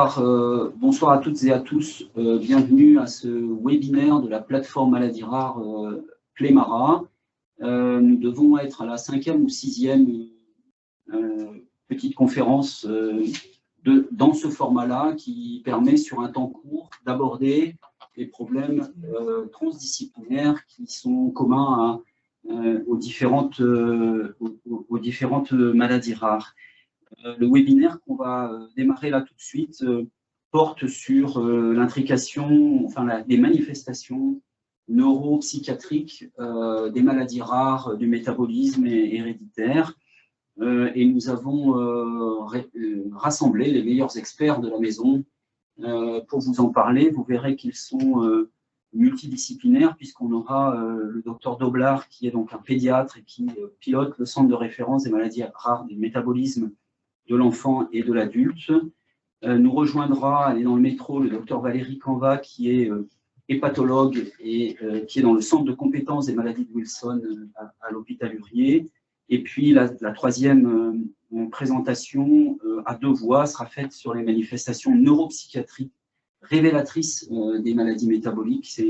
Bonsoir à toutes et à tous, bienvenue à ce webinaire de la plateforme Maladies Rares Clémara. Nous devons être à la 5e ou 6e petite conférence dans ce format-là qui permet sur un temps court d'aborder les problèmes transdisciplinaires qui sont communs aux différentes maladies rares. Le webinaire qu'on va démarrer là tout de suite porte sur l'intrication, les manifestations neuropsychiatriques des maladies rares du métabolisme héréditaire. Et nous avons rassemblé les meilleurs experts de la maison pour vous en parler. Vous verrez qu'ils sont multidisciplinaires, puisqu'on aura le docteur Doblard, qui est donc un pédiatre et qui pilote le centre de référence des maladies rares du métabolisme de l'enfant et de l'adulte. Nous rejoindra, elle est dans le métro, le docteur Valérie Canva, qui est hépatologue et qui est dans le centre de compétences des maladies de Wilson à l'hôpital Urier. Et puis la troisième présentation à deux voix sera faite sur les manifestations neuropsychiatriques révélatrices des maladies métaboliques.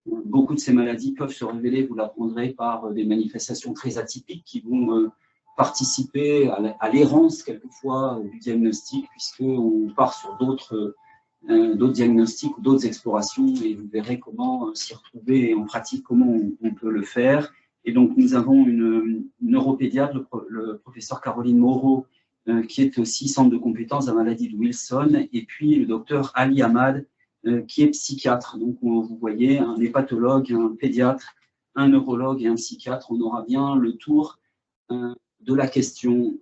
Beaucoup de ces maladies peuvent se révéler, vous l'apprendrez, par des manifestations très atypiques qui vont participer à l'errance quelquefois du diagnostic, puisqu'on part sur d'autres diagnostics ou d'autres explorations, et vous verrez comment s'y retrouver et en pratique comment on peut le faire. Et donc nous avons une neuropédiatre, le professeur Caroline Moreau, qui est aussi centre de compétences de la maladie de Wilson, et puis le docteur Ali Ahmad, qui est psychiatre. Donc vous voyez, un hépatologue, un pédiatre, un neurologue et un psychiatre. On aura bien le tour de la question.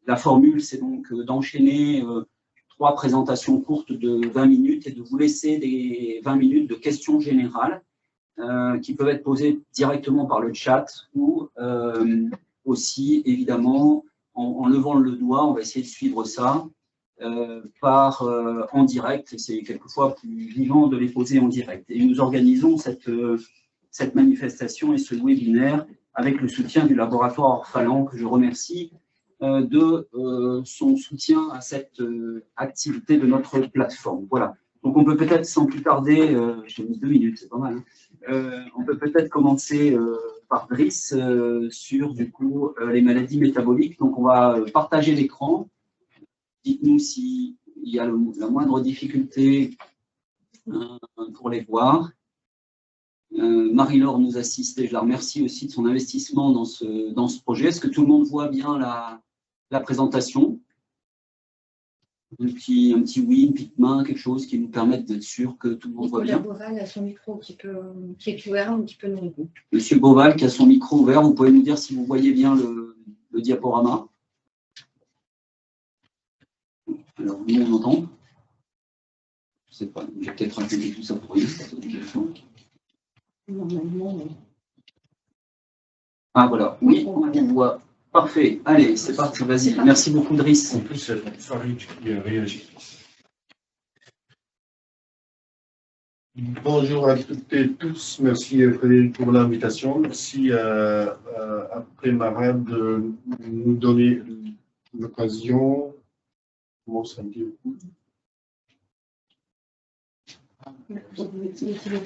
La formule, c'est donc d'enchaîner 3 présentations courtes de 20 minutes et de vous laisser des 20 minutes de questions générales qui peuvent être posées directement par le chat ou aussi, évidemment, en levant le doigt. On va essayer de suivre ça en direct. C'est quelquefois plus vivant de les poser en direct. Et nous organisons cette manifestation et ce webinaire avec le soutien du laboratoire Orphalan, que je remercie de son soutien à cette activité de notre plateforme. Voilà. Donc on peut peut-être, sans plus tarder, j'ai mis 2 minutes, c'est pas mal, on peut peut-être commencer par Driss sur du coup les maladies métaboliques. Donc on va partager l'écran. Dites-nous s'il y a la moindre difficulté pour les voir. Marie-Laure nous assiste et je la remercie aussi de son investissement dans ce projet. Est-ce que tout le monde voit bien la présentation? Un petit oui, une petite main, quelque chose qui nous permette d'être sûr que tout le monde voit bien. Monsieur Boval a son micro qui est ouvert, un petit peu nous répondre. Monsieur Boval qui a son micro ouvert, vous pouvez nous dire si vous voyez bien le diaporama. Alors, nous on entend. Je ne sais pas, j'ai peut-être raconté tout ça pour rien. Normalement, oui. Ah voilà, oui, on voit. Parfait, allez, c'est parti, vas-y. Merci beaucoup, Driss. En plus, c'est Farid qui a réagi. Bonjour à toutes et tous, merci Frédéric pour l'invitation. Merci à Clémara de nous donner l'occasion. Comment ça me dit?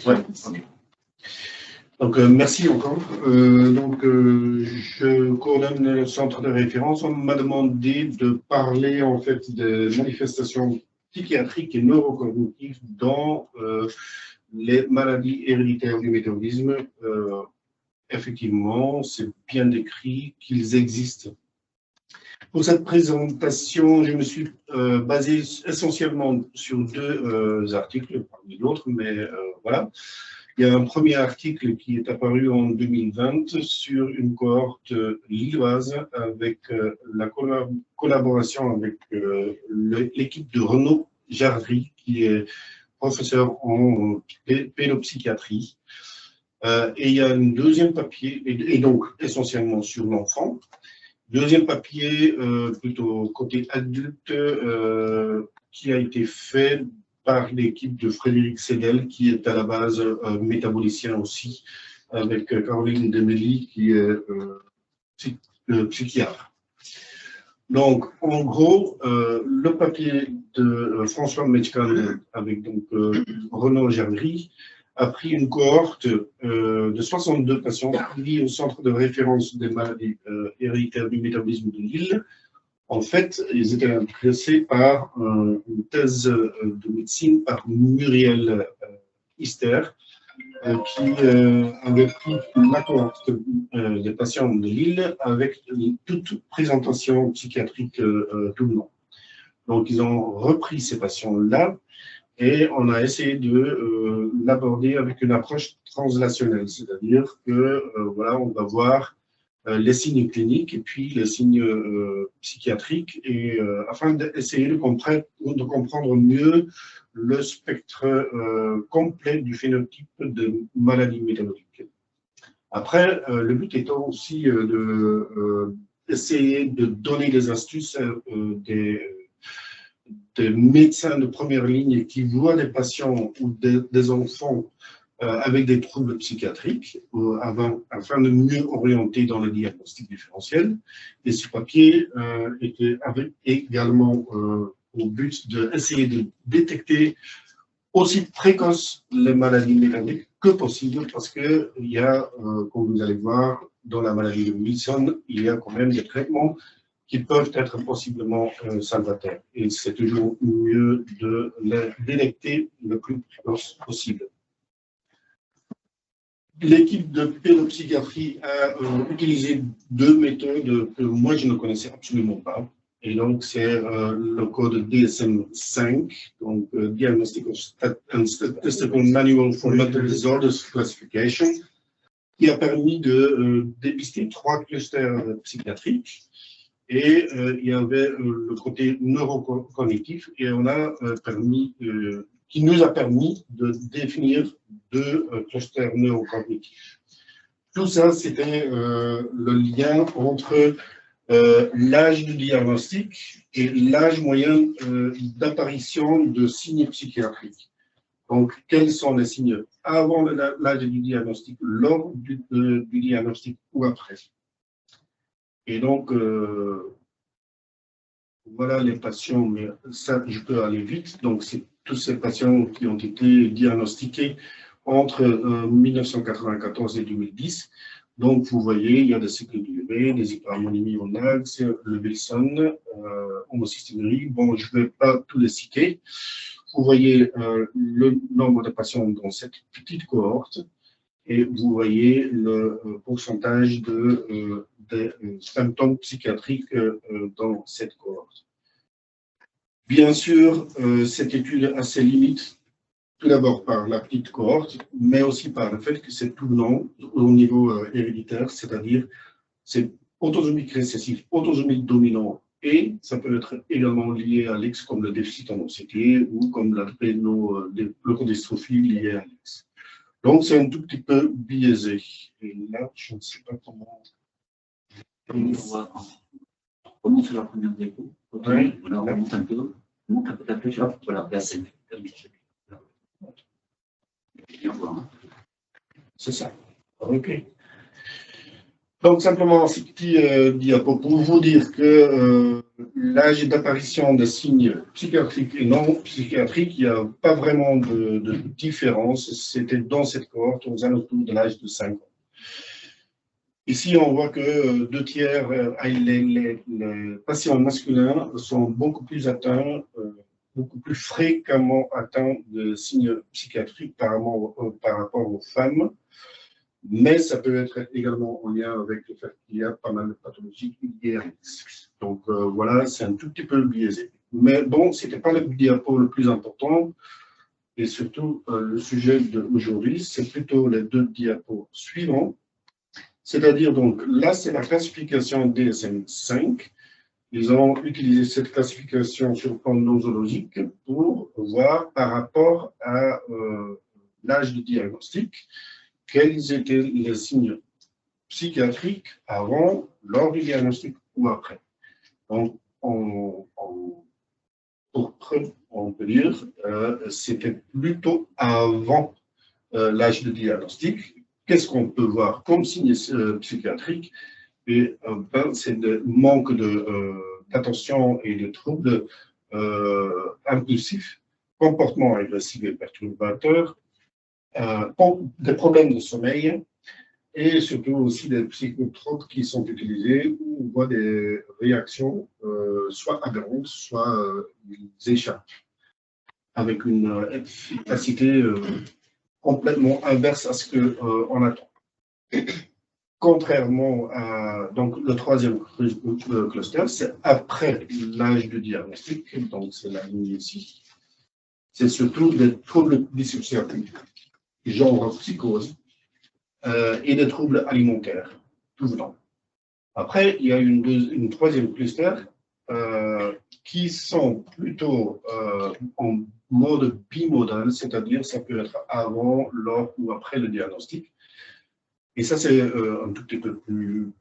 Ouais. Donc, merci encore. Je coordonne le centre de référence. On m'a demandé de parler en fait de manifestations psychiatriques et neurocognitives dans les maladies héréditaires du métabolisme. Effectivement, c'est bien décrit qu'ils existent. Pour cette présentation, je me suis basé essentiellement sur 2 articles, parmi d'autres, mais voilà. Il y a un premier article qui est apparu en 2020 sur une cohorte lilloise avec la collaboration avec l'équipe de Renaud Jardry, qui est professeur en pédopsychiatrie. Et il y a un deuxième papier, et donc essentiellement sur l'enfant. Deuxième papier, plutôt côté adulte, qui a été fait par l'équipe de Frédéric Sedel, qui est à la base métabolicien aussi, avec Caroline Demely, qui est psychiatre. Donc, en gros, le papier de François Metchkan avec donc, Renaud Germery a pris une cohorte de 62 patients suivis au centre de référence des maladies héréditaires du métabolisme de Lille. En fait, ils étaient intéressés par une thèse de médecine par Muriel Ister, qui avait pris la cohorte des patients de Lille avec toute présentation psychiatrique tout le long. Donc, ils ont repris ces patients-là et on a essayé de l'aborder avec une approche translationnelle, c'est-à-dire que voilà, on va voir les signes cliniques et puis les signes psychiatriques, et afin d'essayer de comprendre mieux le spectre complet du phénotype de maladie métabolique. Après, le but étant aussi d'essayer de donner des astuces des médecins de première ligne qui voient des patients ou des enfants avec des troubles psychiatriques, afin de mieux orienter dans le diagnostic différentiel. Et ce papier avait également au but d'essayer de détecter aussi précoce les maladies métaboliques que possible, parce qu'il y a, comme vous allez voir, dans la maladie de Wilson, il y a quand même des traitements qui peuvent être possiblement salvateurs. Et c'est toujours mieux de les détecter le plus précoce possible. L'équipe de pédopsychiatrie a utilisé deux méthodes que moi je ne connaissais absolument pas. Et donc, c'est le code DSM-5, donc Diagnostic and Statistical Manual for Mental Disorders Classification, qui a permis de dépister 3 clusters psychiatriques. Et il y avait le côté neurocognitif, et on a qui nous a permis de définir 2 clusters neurocognitifs. Tout ça, c'était le lien entre l'âge du diagnostic et l'âge moyen d'apparition de signes psychiatriques. Donc, quels sont les signes avant l'âge du diagnostic, lors du diagnostic ou après? Et donc, voilà les patients, mais ça, je peux aller vite. Donc, c'est tous ces patients qui ont été diagnostiqués entre 1994 et 2010. Donc, vous voyez, il y a des cycles d'urée, des hyperharmonies en axe, le Wilson, homocysténurie. Bon, je ne vais pas tous les citer. Vous voyez le nombre de patients dans cette petite cohorte, et vous voyez le pourcentage des symptômes psychiatriques dans cette cohorte. Bien sûr, cette étude a ses limites, tout d'abord par la petite cohorte, mais aussi par le fait que c'est tout le long au niveau héréditaire, c'est-à-dire c'est autosomique récessif, autosomique dominant, et ça peut être également lié à l'X comme le déficit en anxiété ou comme la leukodystrophie liée à l'X. Donc c'est un tout petit peu biaisé. Et là, je ne sais pas comment. On commence sur la première diapo. Oui. Voilà, on remonte un peu. On monte un peu ta flèche. Voilà, là c'est bien voir. C'est ça. OK. Donc, simplement, ce petit diapo pour vous dire que l'âge d'apparition des signes psychiatriques et non psychiatriques, il n'y a pas vraiment de différence. C'était dans cette cohorte aux alentours de l'âge de 5 ans. Ici, on voit que 2 tiers, les patients masculins sont beaucoup plus atteints, beaucoup plus fréquemment atteints de signes psychiatriques par rapport aux femmes. Mais ça peut être également en lien avec le fait qu'il y a pas mal de pathologies liées à l'X. Donc voilà, c'est un tout petit peu biaisé. Mais bon, ce n'était pas le diapo le plus important. Et surtout, le sujet d'aujourd'hui, c'est plutôt les 2 diapos suivants. C'est-à-dire, donc, là, c'est la classification DSM-5. Ils ont utilisé cette classification sur le plan nosologique pour voir par rapport à l'âge du diagnostic, quels étaient les signes psychiatriques avant, lors du diagnostic ou après. Donc, on peut dire c'était plutôt avant l'âge de diagnostic. Qu'est-ce qu'on peut voir comme signe psychiatrique? Et c'est le manque d'attention et de troubles impulsifs, comportements agressifs et perturbateurs, des problèmes de sommeil et surtout aussi des psychotropes qui sont utilisés où on voit des réactions soit aberrantes, soit ils échappent avec une efficacité complètement inverse à ce qu'on attend. Contrairement à donc, le troisième cluster, c'est après l'âge de diagnostic, donc c'est la ligne ici. C'est surtout des troubles dissociatifs, genre psychose, et des troubles alimentaires, tout venant. Après, il y a une troisième cluster qui sont plutôt en mode bimodal, c'est-à-dire ça peut être avant, lors ou après le diagnostic. Et ça, c'est un tout petit peu plus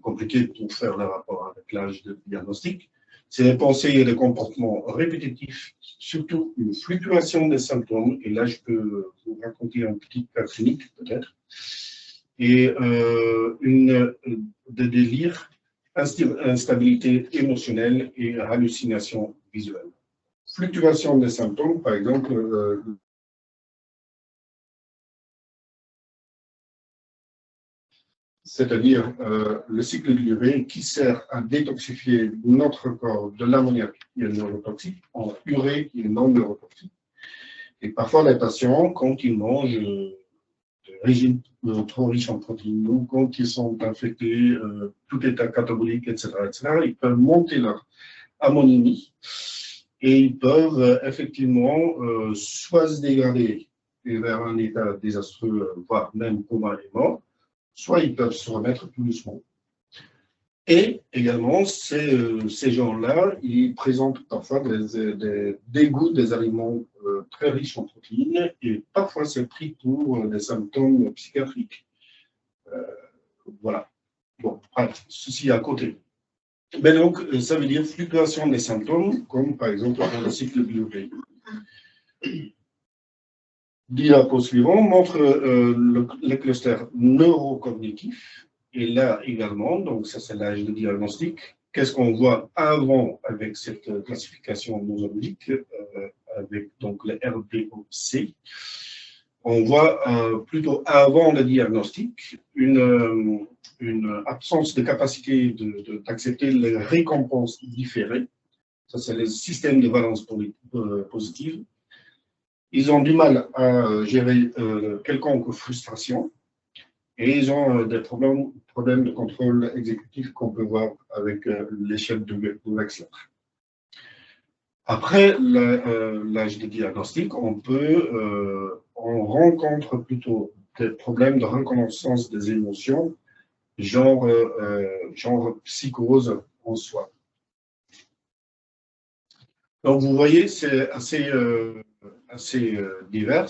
compliqué pour faire le rapport avec l'âge de diagnostic. C'est des pensées et des comportements répétitifs, surtout une fluctuation des symptômes. Et là, je peux vous raconter un petit cas clinique, peut-être. Et des délires, instabilité émotionnelle et hallucination visuelle. Fluctuation des symptômes, par exemple, c'est-à-dire le cycle de l'urée qui sert à détoxifier notre corps de l'ammoniac qui est neurotoxique en urée qui est non neurotoxique. Et parfois, les patients, quand ils mangent des régimes trop riches en protéines ou quand ils sont infectés, tout état catabolique, etc., ils peuvent monter leur ammonémie et ils peuvent effectivement soit se dégrader vers un état désastreux, voire même coma et mort, soit ils peuvent se remettre tout doucement. Et également, ces gens-là, ils présentent parfois des dégoûts des aliments très riches en protéines et parfois c'est pris pour des symptômes psychiatriques. Voilà. Bon, bref, ceci à côté. Mais donc, ça veut dire fluctuation des symptômes, comme par exemple dans le cycle biologique. Diapo suivant montre le cluster neurocognitif. Et là également, donc ça c'est l'âge de diagnostic. Qu'est-ce qu'on voit avant avec cette classification nosologique, avec donc le RDOC? On voit plutôt avant le diagnostic une absence de capacité d'accepter les récompenses différées. Ça c'est le système de valence positive. Ils ont du mal à gérer quelconque frustration et ils ont des problèmes de contrôle exécutif qu'on peut voir avec l'échelle de Wechsler. Après l'âge de diagnostic, on rencontre plutôt des problèmes de reconnaissance des émotions, genre psychose en soi. Donc vous voyez, c'est assez divers.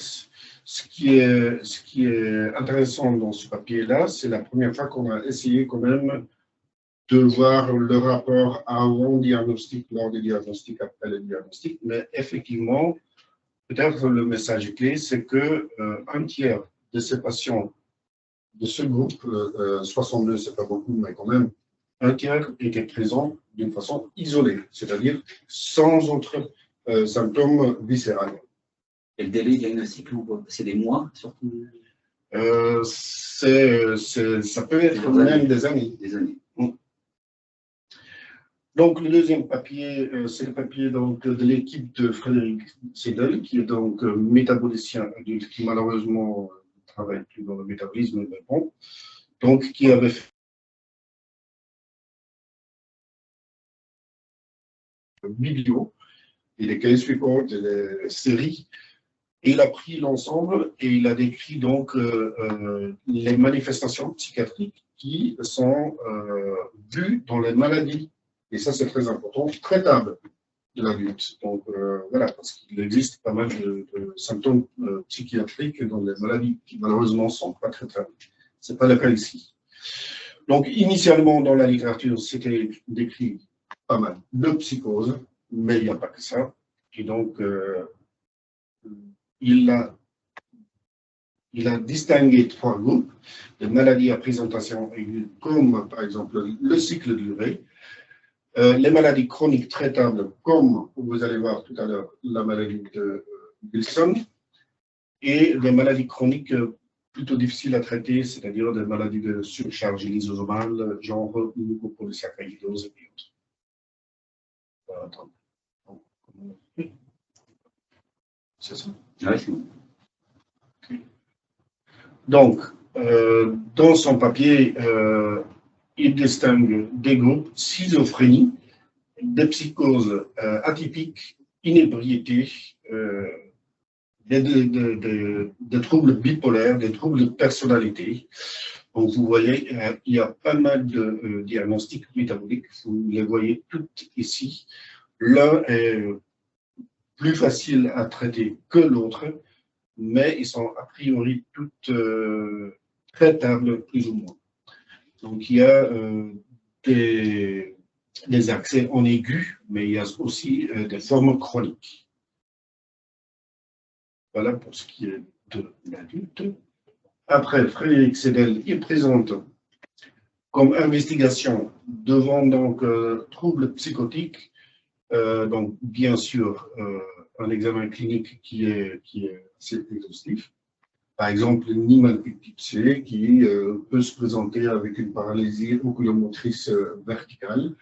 Ce qui est intéressant dans ce papier-là, c'est la première fois qu'on a essayé quand même de voir le rapport avant diagnostic, lors du diagnostic, après le diagnostic. Mais effectivement, peut-être le message clé, c'est que un tiers de ces patients de ce groupe, 62, c'est pas beaucoup, mais quand même, un tiers était présent d'une façon isolée, c'est-à-dire sans autres symptômes viscéraux. Et le délai diagnostique, c'est des mois surtout. Ça peut être même des années. Des années. Donc, le deuxième papier, c'est le papier donc, de l'équipe de Frédéric Seidel, qui est donc métabolicien adulte, qui malheureusement ne travaille plus dans le métabolisme, mais bon, donc qui avait fait vidéo et des case reports et des séries. Et il a pris l'ensemble et il a décrit donc les manifestations psychiatriques qui sont vues dans les maladies. Et ça, c'est très important, traitable de l'adulte. Donc, voilà, parce qu'il existe pas mal de symptômes psychiatriques dans les maladies qui, malheureusement, ne sont pas traitables. Ce n'est pas le cas ici. Donc, initialement, dans la littérature, c'était décrit pas mal de psychose, mais il n'y a pas que ça. Et donc, il a distingué 3 groupes de maladies à présentation aiguë, comme, par exemple, le cycle de l'urée, Les maladies chroniques traitables, comme vous allez voir tout à l'heure, la maladie de Wilson, et des maladies chroniques plutôt difficiles à traiter, c'est-à-dire des maladies de surcharge lysosomale, genre mucopolysaccharidose et autres. Attends. C'est ça? Ouais, c'est bon. Donc, dans son papier, il distingue des groupes schizophrénie, des psychoses atypiques, inébriété, des troubles bipolaires, des troubles de personnalité. Donc, vous voyez, il y a pas mal de diagnostics métaboliques, vous les voyez toutes ici. L'un est plus facile à traiter que l'autre, mais ils sont a priori toutes traitables plus ou moins. Donc, il y a des accès en aigu, mais il y a aussi des formes chroniques. Voilà pour ce qui est de l'adulte. Après, Frédéric Sedel, il présente comme investigation devant donc troubles psychotiques, donc bien sûr un examen clinique qui est assez exhaustif. Par exemple, une Niemann-Pick qui peut se présenter avec une paralysie oculomotrice verticale.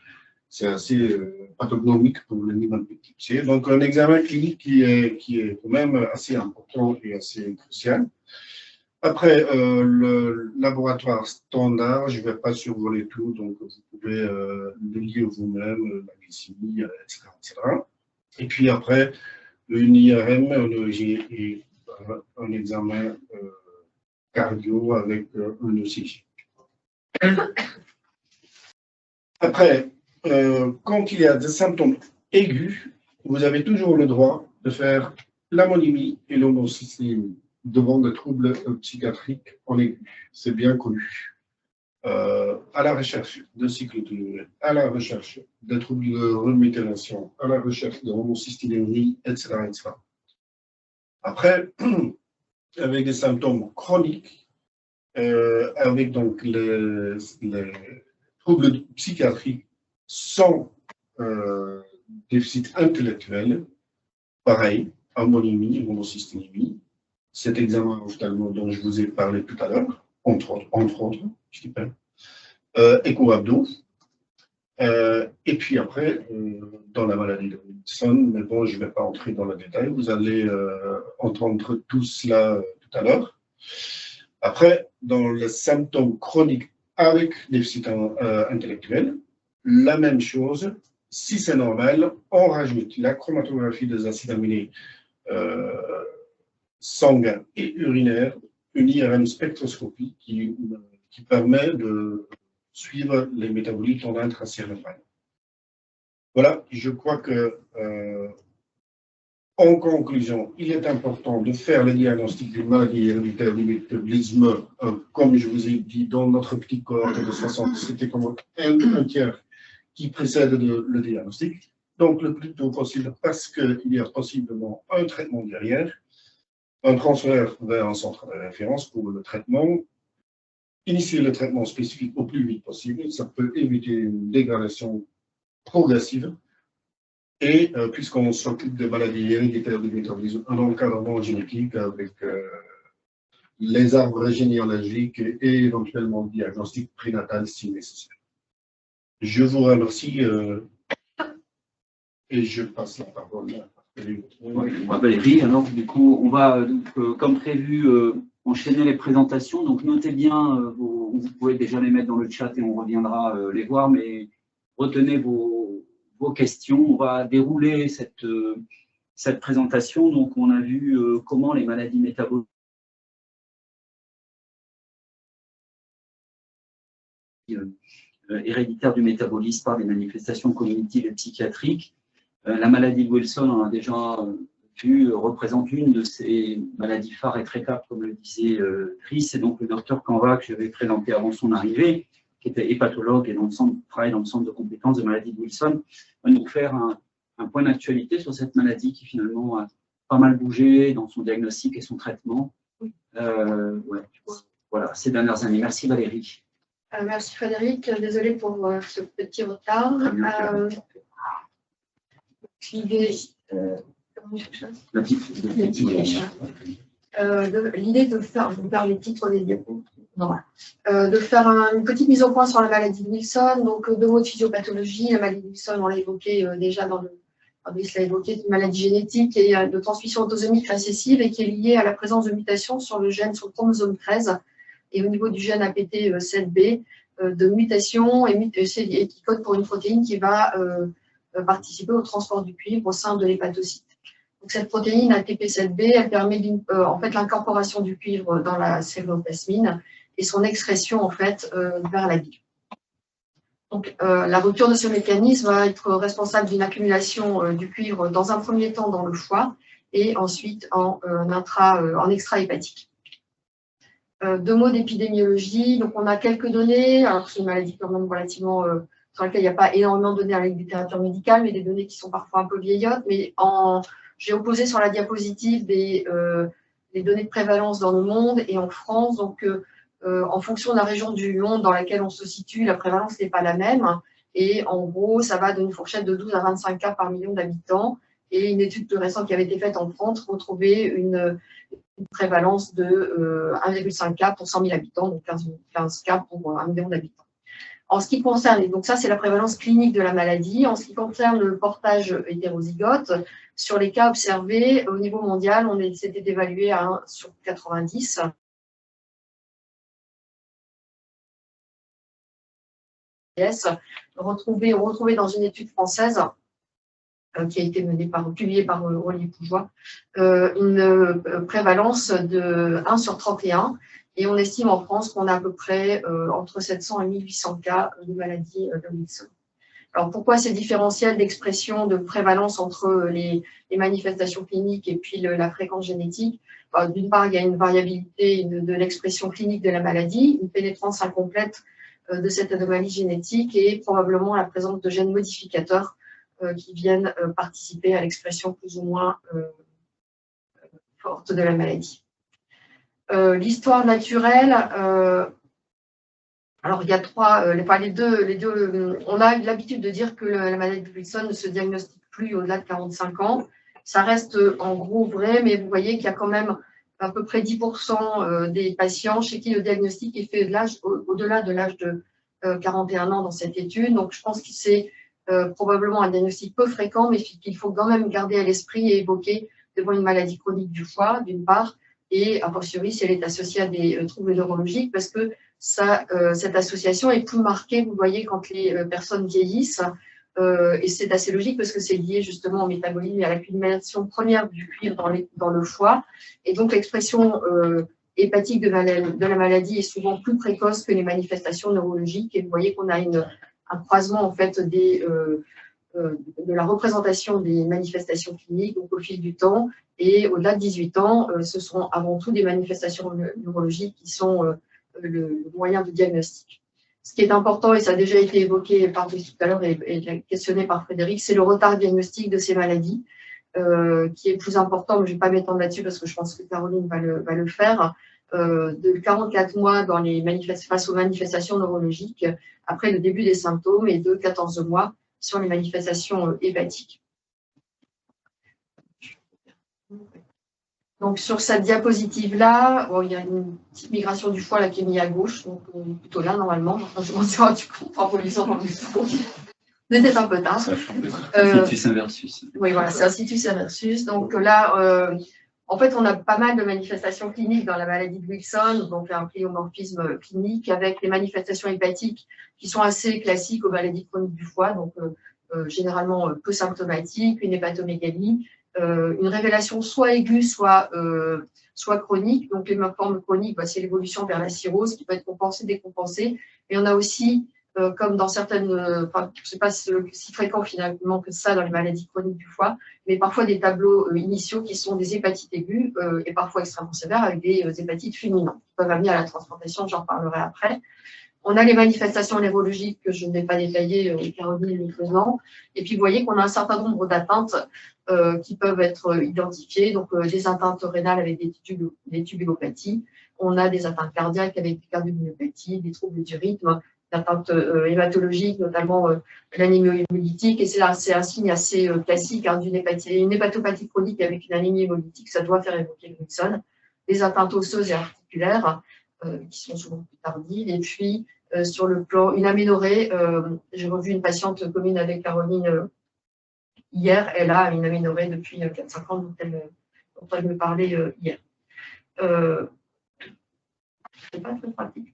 C'est assez pathognomique pour le Niemann-Pick. Donc, un examen clinique qui est quand même assez important et assez crucial. Après, le laboratoire standard, je ne vais pas survoler tout, donc vous pouvez le lire vous-même, la glycémie, etc., etc. Et puis après, une IRM, un EEG et un examen cardio avec un ECG. Après, quand il y a des symptômes aigus, vous avez toujours le droit de faire l'ammonimie et l'homocystinémie devant des troubles psychiatriques en aigu. C'est bien connu. À la recherche de cyclothiourine, à la recherche des troubles de reméthylation, à la recherche de homocystinémie, etc., etc. Après, avec des symptômes chroniques, avec donc les troubles psychiatriques sans déficit intellectuel, pareil, ammonimie, homocystinémie, cet examen ophtalmo dont je vous ai parlé tout à l'heure, entre autres, je dis pas, écho-abdo, et puis après, dans la maladie de Wilson, mais bon, je ne vais pas entrer dans le détail, vous allez entendre tout cela tout à l'heure. Après, dans les symptômes chroniques avec déficit intellectuel, la même chose, si c'est normal, on rajoute la chromatographie des acides aminés sanguins et urinaires, une IRM spectroscopie qui permet de suivre les métabolites en intracérébral. Voilà, je crois que, en conclusion, il est important de faire le diagnostic d'une maladie héréditaire du métabolisme, comme je vous ai dit, dans notre petit cohorte de 60, c'était comme un tiers qui précède le diagnostic. Donc, le plus tôt possible, parce qu'il y a possiblement un traitement derrière, un transfert vers un centre de référence pour le traitement, initier le traitement spécifique au plus vite possible, ça peut éviter une dégradation progressive. Et puisqu'on s'occupe de maladies héréditaires du métabolisme, un encadrement génétique avec les arbres généalogiques et éventuellement le diagnostic prénatal si nécessaire. Je vous remercie et je passe la parole à Valérie. Alors, du coup, on va, comme prévu, enchaîner les présentations. Donc, notez bien, vous pouvez déjà les mettre dans le chat et on reviendra les voir, mais retenez vos questions. On va dérouler cette présentation. Donc, on a vu comment les maladies métaboliques héréditaires du métabolisme par des manifestations cognitives et psychiatriques. La maladie de Wilson, on a déjà vu, représente une de ces maladies phares et traitables, comme le disait Chris. Et donc, le docteur Canva, que j'avais présenté avant son arrivée, qui était hépatologue et travaille dans le centre de compétences de maladie de Wilson, va nous faire un point d'actualité sur cette maladie qui finalement a pas mal bougé dans son diagnostic et son traitement. Ouais, voilà, ces dernières années. Merci Valérie. Merci Frédéric, désolée pour ce petit retard. L'idée de faire, je vais faire les titres des diapos, de faire une petite mise au point sur la maladie de Wilson. Donc, deux mots de physiopathologie. La maladie de Wilson, on l'a évoqué déjà dans le Fabrice l'a évoqué, une maladie génétique et de transmission autosomique récessive et qui est liée à la présence de mutations sur le chromosome 13 et au niveau du gène APT7B de mutations et qui code pour une protéine qui va participer au transport du cuivre au sein de l'hépatocyte. Donc, cette protéine ATP7B, elle permet en fait l'incorporation du cuivre dans la céréoplasmine et son excrétion en fait vers la bile. Donc, la rupture de ce mécanisme va être responsable d'une accumulation du cuivre dans un premier temps dans le foie et ensuite en extra-hépatique. Deux mots d'épidémiologie. Donc, on a quelques données. Alors, c'est une maladie quand même relativement sur laquelle il n'y a pas énormément de données dans la littérature médicale, mais des données qui sont parfois un peu vieillottes. Mais j'ai opposé sur la diapositive des données de prévalence dans le monde et en France. Donc, en fonction de la région du monde dans laquelle on se situe, la prévalence n'est pas la même. Et en gros, ça va d'une fourchette de 12 à 25 cas par million d'habitants. Et une étude plus récente qui avait été faite en France retrouvait une prévalence de 1,5 cas pour 100 000 habitants, donc 15 cas pour 1 million d'habitants. En ce qui concerne, et donc ça c'est la prévalence clinique de la maladie, en ce qui concerne le portage hétérozygote, sur les cas observés au niveau mondial, c'était évalué à 1 sur 90. Retrouvé dans une étude française qui a été publiée par Olivier Poujoie, une prévalence de 1 sur 31. Et on estime en France qu'on a à peu près entre 700 et 1800 cas de maladie de Wilson. Alors pourquoi ces différentiels d'expression de prévalence entre les manifestations cliniques et puis la fréquence génétique? D'une part, il y a une variabilité de l'expression clinique de la maladie, une pénétrance incomplète de cette anomalie génétique et probablement la présence de gènes modificateurs qui viennent participer à l'expression plus ou moins forte de la maladie. L'histoire naturelle, alors il y a les deux, on a l'habitude de dire que la maladie de Wilson ne se diagnostique plus au-delà de 45 ans. Ça reste en gros vrai, mais vous voyez qu'il y a quand même à peu près 10% des patients chez qui le diagnostic est fait au-delà de l'âge de 41 ans dans cette étude. Donc je pense que c'est probablement un diagnostic peu fréquent, mais qu'il faut quand même garder à l'esprit et évoquer devant une maladie chronique du foie, d'une part, et a fortiori si elle est associée à des troubles neurologiques, parce que cette association est plus marquée, vous voyez, quand les personnes vieillissent, et c'est assez logique parce que c'est lié justement au métabolisme et à l'accumulation première du cuivre dans le foie, et donc l'expression hépatique de la maladie est souvent plus précoce que les manifestations neurologiques, et vous voyez qu'on a un croisement en fait de la représentation des manifestations cliniques donc, au fil du temps, et au-delà de 18 ans, ce sont avant tout des manifestations neurologiques qui sont le moyen de diagnostic. Ce qui est important, et ça a déjà été évoqué par tout à l'heure et questionné par Frédéric, c'est le retard diagnostique de ces maladies, qui est plus important, mais je ne vais pas m'étendre là-dessus parce que je pense que Caroline va le faire, de 44 mois face aux manifestations neurologiques après le début des symptômes et de 14 mois sur les manifestations hépatiques. Donc sur cette diapositive-là, il y a une petite migration du foie là, qui est mise à gauche, donc plutôt là normalement. Enfin, je m'en suis rendu compte en relisant dans le discours. C'était un peu tard. Situs inversus. Oui, voilà, c'est un situs inversus. Donc là, en fait, on a pas mal de manifestations cliniques dans la maladie de Wilson, donc un pléomorphisme clinique avec les manifestations hépatiques qui sont assez classiques aux maladies chroniques du foie, donc généralement peu symptomatiques, une hépatomégalie, une révélation soit aiguë, soit chronique. Donc les formes chroniques, c'est l'évolution vers la cirrhose qui peut être compensée, décompensée. Et on a aussi, comme dans certaines, je ne sais pas si c'est si fréquent finalement que ça dans les maladies chroniques du foie, mais parfois des tableaux initiaux qui sont des hépatites aiguës et parfois extrêmement sévères avec des hépatites fulminantes qui peuvent amener à la transplantation, j'en parlerai après. On a les manifestations neurologiques que je ne vais pas détailler, Caroline le faisant. Et puis, vous voyez qu'on a un certain nombre d'atteintes qui peuvent être identifiées. Donc, des atteintes rénales avec des tubulopathies. On a des atteintes cardiaques avec des cardiomyopathies, des troubles du rythme, des atteintes hématologiques, notamment l'anémie hémolytique. Et c'est un signe assez classique hein, une hépatopathie chronique avec une anémie hémolytique. Ça doit faire évoquer le Wilson. Des atteintes osseuses et articulaires qui sont souvent plus tardives. Et puis, sur le plan, une aménorrhée, j'ai revu une patiente commune avec Caroline hier, elle a une aménorrhée depuis 4-5 ans dont elle me parlait hier. C'est pas très pratique.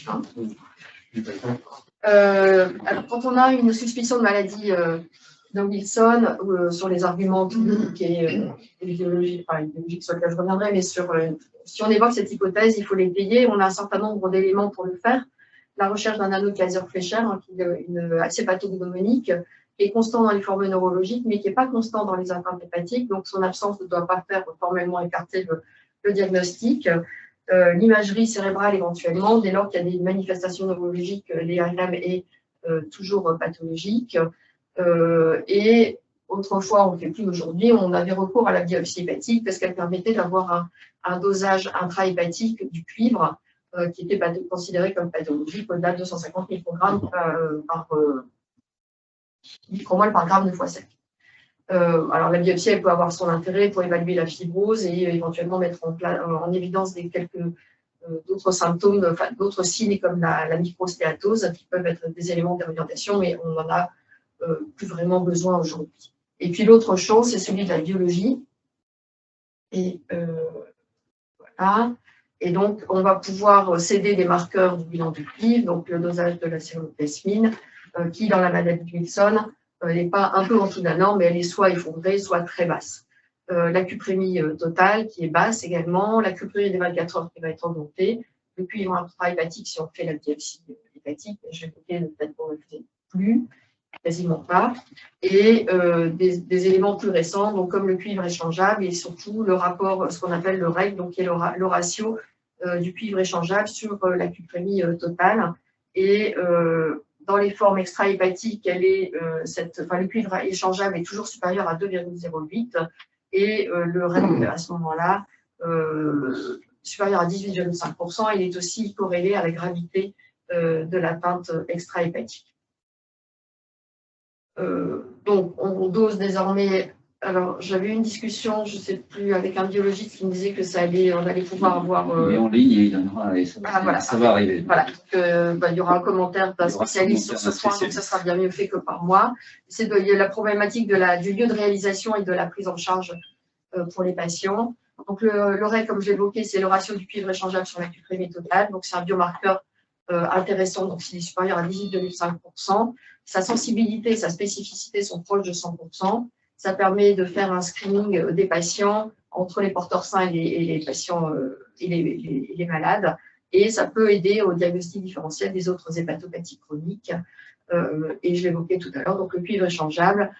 Hein alors, quand on a une suspicion de maladie de Wilson, sur les arguments cliniques et idéologiques, sur lesquels je reviendrai, mais si on évoque cette hypothèse, il faut l'étayer. On a un certain nombre d'éléments pour le faire. La recherche d'un anneau de Kaiser-Fleischer, hein, qui est une accès pathognomonique, qui est constant dans les formes neurologiques, mais qui n'est pas constant dans les atteintes hépatiques. Donc, son absence ne doit pas faire formellement écarter le diagnostic. L'imagerie cérébrale éventuellement, dès lors qu'il y a des manifestations neurologiques, l'ERM est toujours pathologique. Et autrefois, on ne le fait plus aujourd'hui, on avait recours à la biopsie hépatique parce qu'elle permettait d'avoir un dosage intrahépatique du cuivre qui était considéré comme pathologique au-delà de 250 microgrammes micromole par gramme de foie sec. Alors la biopsie, elle peut avoir son intérêt pour évaluer la fibrose et éventuellement mettre en évidence d'autres symptômes, enfin, d'autres signes comme la microstéatose qui peuvent être des éléments d'orientation, mais on n'en a plus vraiment besoin aujourd'hui. Et puis l'autre chose, c'est celui de la biologie. Et voilà. Et donc, on va pouvoir céder des marqueurs du bilan du cuivre, donc le dosage de la séroloplasmine, qui, dans la maladie de Wilson, n'est pas un peu en dessous de la norme, mais elle est soit effondrée, soit très basse. La cuprémie totale, qui est basse également, la cuprémie des 24 heures qui va être augmentée, le cuivre intrahépatique, si on fait la biopsie hépatique, je vais évoquer peut-être qu'on ne le fait plus, quasiment pas, et des éléments plus récents, donc comme le cuivre échangeable et surtout le rapport, ce qu'on appelle le REC, donc qui est le ratio du cuivre échangeable sur la cuprémie totale. Et dans les formes extra-hépatiques, le cuivre échangeable est toujours supérieur à 2,08 et le REC à ce moment-là supérieur à 18,5%. Il est aussi corrélé à la gravité de l'atteinte extra-hépatique. Donc, on dose désormais. Alors, j'avais eu une discussion, je ne sais plus, avec un biologiste qui me disait que on allait pouvoir avoir. Et en ligne, il donnera, et ça va arriver. Voilà, il y aura un commentaire d'un spécialiste sur ce point, donc ça sera bien mieux fait que par moi. C'est la problématique du lieu de réalisation et de la prise en charge pour les patients. Donc, le REC, comme je l'évoquais, c'est le ratio du cuivre échangeable sur la cuprémie totale. Donc, c'est un biomarqueur intéressant, donc s'il est supérieur à 18,5%. Sa sensibilité et sa spécificité sont proches de 100%. Ça permet de faire un screening des patients entre les porteurs sains et les patients et les malades. Et ça peut aider au diagnostic différentiel des autres hépatopathies chroniques. Et je l'évoquais tout à l'heure, donc le cuivre échangeable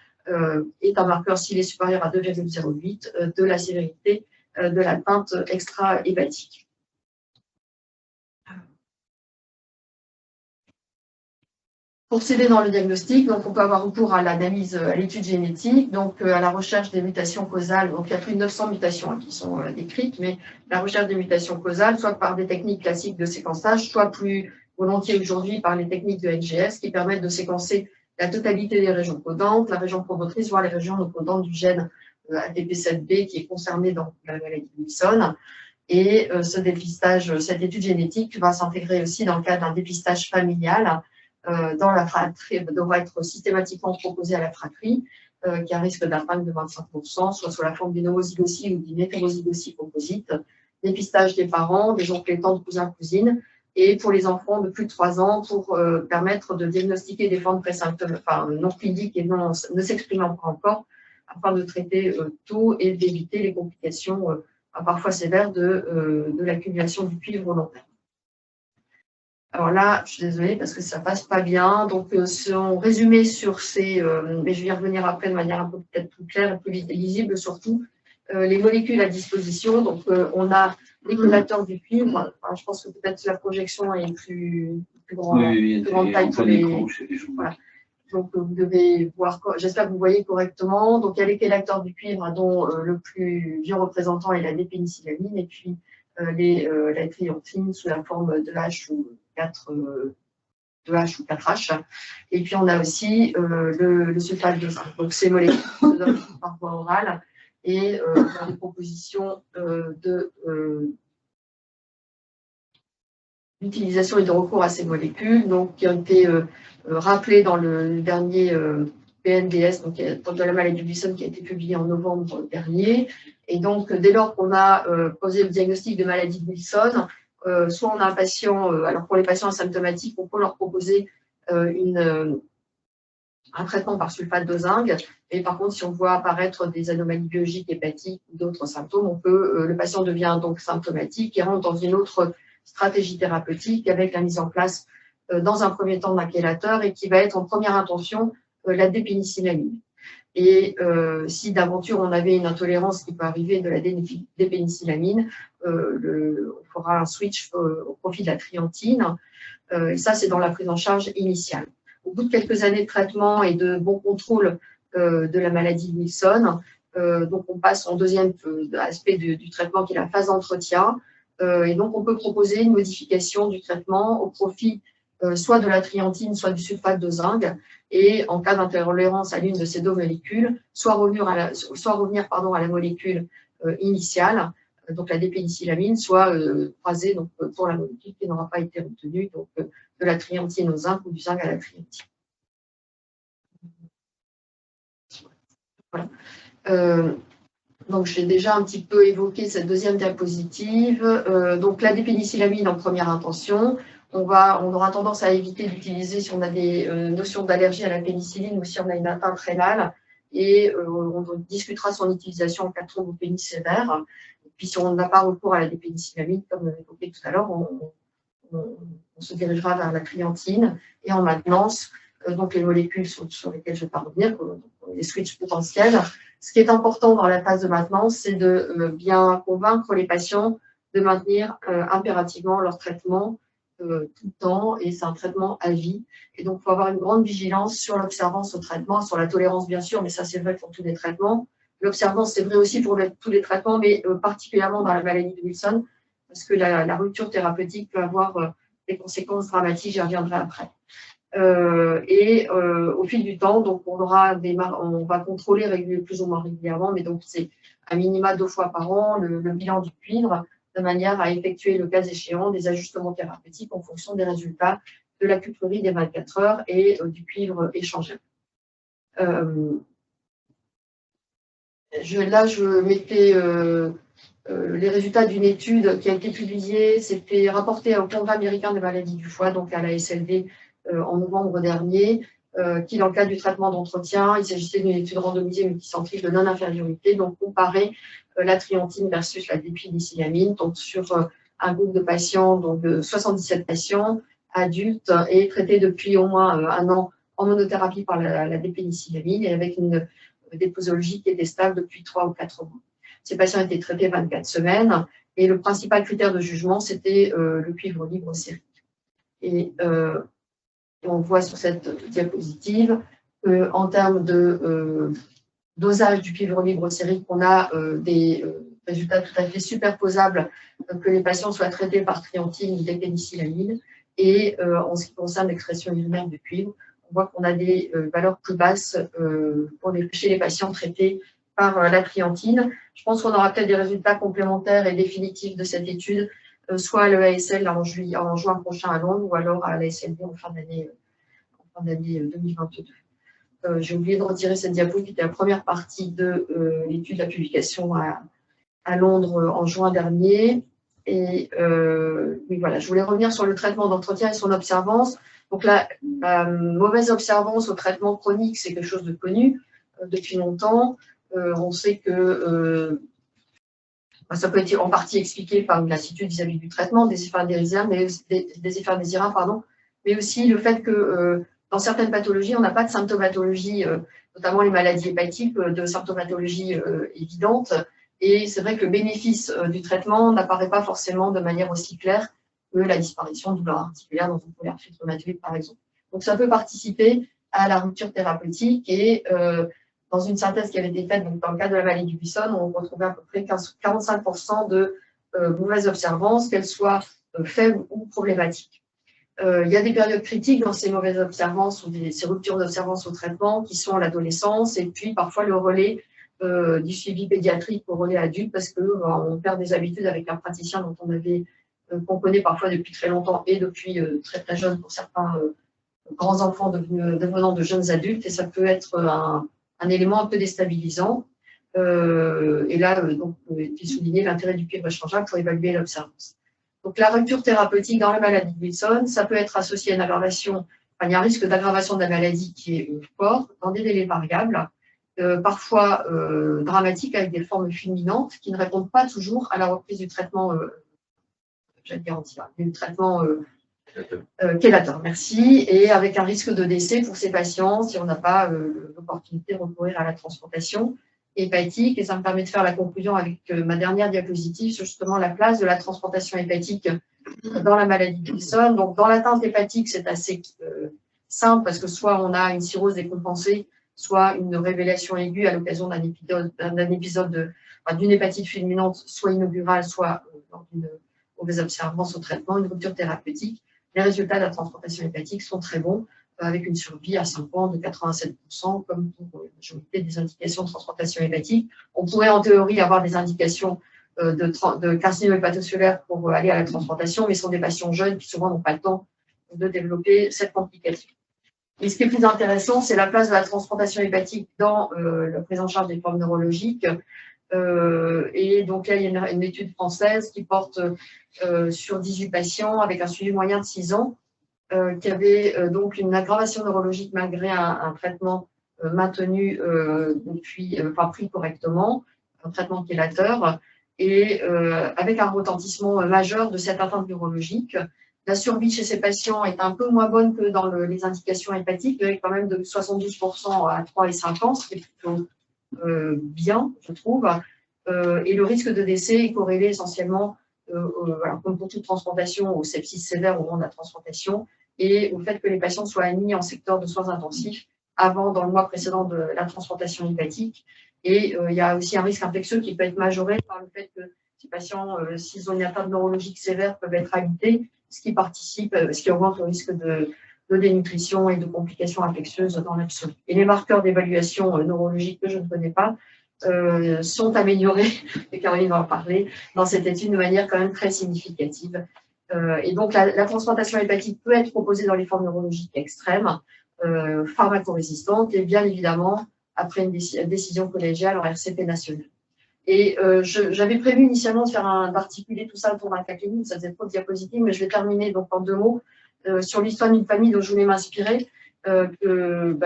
est un marqueur, s'il est supérieur à 2,08, de la sévérité de l'atteinte extra-hépatique. Pour s'aider dans le diagnostic, donc on peut avoir recours à l'analyse, à l'étude génétique, donc à la recherche des mutations causales. Donc il y a plus de 900 mutations qui sont décrites, mais la recherche des mutations causales, soit par des techniques classiques de séquençage, soit plus volontiers aujourd'hui par les techniques de NGS qui permettent de séquencer la totalité des régions codantes, la région promotrice, voire les régions non codantes du gène ATP7B qui est concerné dans la maladie de Wilson. Et cette étude génétique va s'intégrer aussi dans le cadre d'un dépistage familial dans la fratrie, devra être systématiquement proposé à la fratrie, qui a un risque d'impact de 25%, soit sous la forme d'une homozygostie ou d'une hétérozygostie composite, dépistage des parents, des oncles et tantes, cousins, cousines, et pour les enfants de plus de 3 ans, pour permettre de diagnostiquer des formes présymptomatiques, enfin, non cliniques et ne s'exprimant pas encore, afin de traiter tôt et d'éviter les complications parfois sévères de l'accumulation du cuivre volontaire. Alors là, je suis désolée parce que ça passe pas bien. Donc, en résumé sur mais je vais y revenir après de manière un peu peut-être plus claire et plus lisible surtout. les molécules à disposition. Donc, on a les collateurs du cuivre. Enfin, je pense que peut-être la projection est plus grande taille pour les... Voilà. Donc, vous devez voir, j'espère que vous voyez correctement. Donc, il y a les chélateurs du cuivre, dont le plus vieux représentant est la dépénicillamine, et puis la triomptine sous la forme de H ou 4H. Et puis, on a aussi le sulfate de zinc. Donc, ces molécules se donnent par voie orale et dans des propositions d'utilisation et de recours à ces molécules, donc qui ont été rappelées dans le dernier PNDS, donc de la maladie de Wilson, qui a été publié en novembre dernier. Et donc, dès lors qu'on a posé le diagnostic de maladie de Wilson, soit on a un patient, alors pour les patients asymptomatiques, on peut leur proposer un traitement par sulfate de zinc. Et par contre, si on voit apparaître des anomalies biologiques, hépatiques ou d'autres symptômes, le patient devient donc symptomatique et rentre dans une autre stratégie thérapeutique avec la mise en place dans un premier temps d'un chélateur et qui va être en première intention la dépénicillamine. Et si d'aventure on avait une intolérance qui peut arriver de la dépénicillamine, on fera un switch au profit de la triantine. Et ça, c'est dans la prise en charge initiale. Au bout de quelques années de traitement et de bon contrôle de la maladie de Wilson, donc on passe en deuxième aspect du traitement qui est la phase d'entretien. Et donc, on peut proposer une modification du traitement au profit soit de la triantine, soit du sulfate de zinc. Et en cas d'intolérance à l'une de ces deux molécules, soit revenir à la molécule initiale, donc la dépénicillamine, soit croiser donc, pour la molécule qui n'aura pas été retenue, donc de la triantine au zinc ou du zinc à la triantine. Voilà. Donc, j'ai déjà un petit peu évoqué cette deuxième diapositive. Donc, la dépénicillamine en première intention, on aura tendance à éviter d'utiliser si on a des notions d'allergie à la pénicilline ou si on a une atteinte rénale. Et on discutera son utilisation en cas de thrombopénie sévère. Et puis, si on n'a pas recours à la dépénicillamine, comme évoqué tout à l'heure, on se dirigera vers la triantine. Et en maintenance, donc les molécules sur lesquelles je ne vais pas revenir, les switches potentiels. Ce qui est important dans la phase de maintenance, c'est de bien convaincre les patients de maintenir impérativement leur traitement tout le temps, et c'est un traitement à vie. Et donc, il faut avoir une grande vigilance sur l'observance au traitement, sur la tolérance bien sûr, mais ça c'est vrai pour tous les traitements. L'observance, c'est vrai aussi pour tous les traitements, mais particulièrement dans la maladie de Wilson, parce que la rupture thérapeutique peut avoir des conséquences dramatiques, j'y reviendrai après. Au fil du temps, donc on va contrôler plus ou moins régulièrement, mais donc c'est à minima 2 fois par an le bilan du cuivre, de manière à effectuer le cas échéant des ajustements thérapeutiques en fonction des résultats de la cuplerie des 24 heures et du cuivre échangé. Je mettais les résultats d'une étude qui a été publiée, c'était rapporté au Congrès américain des maladies du foie, donc à la SLD, en novembre dernier, qui, dans le cadre du traitement d'entretien, il s'agissait d'une étude randomisée multicentrique de non-infériorité, donc comparer la triantine versus la dépénicillamine, donc sur un groupe de patients, donc de 77 patients adultes et traités depuis au moins 1 an en monothérapie par la dépénicillamine et avec des posologies qui étaient stables depuis 3 ou 4 mois. Ces patients étaient traités 24 semaines et le principal critère de jugement, c'était le cuivre libre sérique. Et on voit sur cette diapositive qu'en termes de dosage du cuivre libre sérique, on a des résultats tout à fait superposables, que les patients soient traités par triantine ou dépénicillamine. Et en ce qui concerne l'expression urinaire du cuivre, on voit qu'on a des valeurs plus basses chez les patients traités par la triantine. Je pense qu'on aura peut-être des résultats complémentaires et définitifs de cette étude, soit à l'EASL en juin prochain à Londres, ou alors à la SLD en fin d'année 2022. J'ai oublié de retirer cette diapo qui était la première partie de l'étude, de la publication à Londres en juin dernier. Et oui, voilà, je voulais revenir sur le traitement d'entretien et son observance. Donc la mauvaise observance au traitement chronique, c'est quelque chose de connu depuis longtemps. On sait que ça peut être en partie expliqué par une lassitude vis-à-vis du traitement, des effets indésirables, mais aussi le fait que dans certaines pathologies, on n'a pas de symptomatologie, notamment les maladies hépatiques, de symptomatologie évidente, Et c'est vrai que le bénéfice du traitement n'apparaît pas forcément de manière aussi claire que la disparition de douleur articulaire dans une polyarthrite rhumatoïde, par exemple. Donc, ça peut participer à la rupture thérapeutique et dans une synthèse qui avait été faite donc, dans le cadre de la maladie du Wilson, on retrouvait à peu près 45% de mauvaises observances, qu'elles soient faibles ou problématiques. Il y a des périodes critiques dans ces mauvaises observances ou ces ruptures d'observance au traitement qui sont l'adolescence et puis parfois le relais du suivi pédiatrique au relais adulte parce qu'on perd des habitudes avec un praticien dont qu'on connaît parfois depuis très longtemps et depuis très très jeune pour certains grands enfants devenant de jeunes adultes et ça peut être un élément un peu déstabilisant. Et là, donc, il est souligné l'intérêt du cuivre échangeable pour évaluer l'observance. Donc, la rupture thérapeutique dans la maladie de Wilson, ça peut être associé à une aggravation, enfin, il y a un risque d'aggravation de la maladie qui est fort, dans des délais variables, parfois dramatiques avec des formes fulminantes qui ne répondent pas toujours à la reprise du traitement, du traitement chélateur, merci, et avec un risque de décès pour ces patients si on n'a pas l'opportunité de recourir à la transplantation hépatique. Et ça me permet de faire la conclusion avec ma dernière diapositive sur justement la place de la transplantation hépatique dans la maladie de Wilson. Donc, dans l'atteinte hépatique, c'est assez simple parce que soit on a une cirrhose décompensée, soit une révélation aiguë à l'occasion d'un épisode d'une hépatite fulminante, soit inaugurale, soit lors d'une mauvaise observance au traitement, une rupture thérapeutique. Les résultats de la transplantation hépatique sont très bons, avec une survie à 5 ans de 87%, comme pour la majorité des indications de transplantation hépatique. On pourrait en théorie avoir des indications de carcinome hépatocellulaire pour aller à la transplantation, mais ce sont des patients jeunes qui souvent n'ont pas le temps de développer cette complication. Et ce qui est plus intéressant, c'est la place de la transplantation hépatique dans la prise en charge des formes neurologiques. Et donc là, il y a une étude française qui porte sur 18 patients avec un suivi moyen de 6 ans qui avait donc une aggravation neurologique malgré un traitement maintenu pris correctement, un traitement chélateur, et avec un retentissement majeur de cette atteinte neurologique. La survie chez ces patients est un peu moins bonne que dans les indications hépatiques, avec quand même de 72% à 3 et 5 ans, ce qui est plutôt bien, je trouve. Et le risque de décès est corrélé essentiellement, comme pour toute transplantation, au sepsis sévère au moment de la transplantation et au fait que les patients soient admis en secteur de soins intensifs dans le mois précédent de la transplantation hépatique. Et il y a aussi un risque infectieux qui peut être majoré par le fait que ces patients, s'ils ont une atteinte neurologique sévère, peuvent être habités, ce qui augmente le risque de dénutrition et de complications infectieuses dans l'absolu. Et les marqueurs d'évaluation neurologique que je ne connais pas sont améliorés, et Caroline va en parler, dans cette étude de manière quand même très significative. Et donc, la transplantation hépatique peut être proposée dans les formes neurologiques extrêmes, pharmacorésistantes, et bien évidemment, après une décision collégiale en RCP nationale. Et j'avais prévu initialement d'articuler tout ça autour d'un cas clinique, ça faisait trop de diapositives, mais je vais terminer donc en 2 mots sur l'histoire d'une famille dont je voulais m'inspirer, que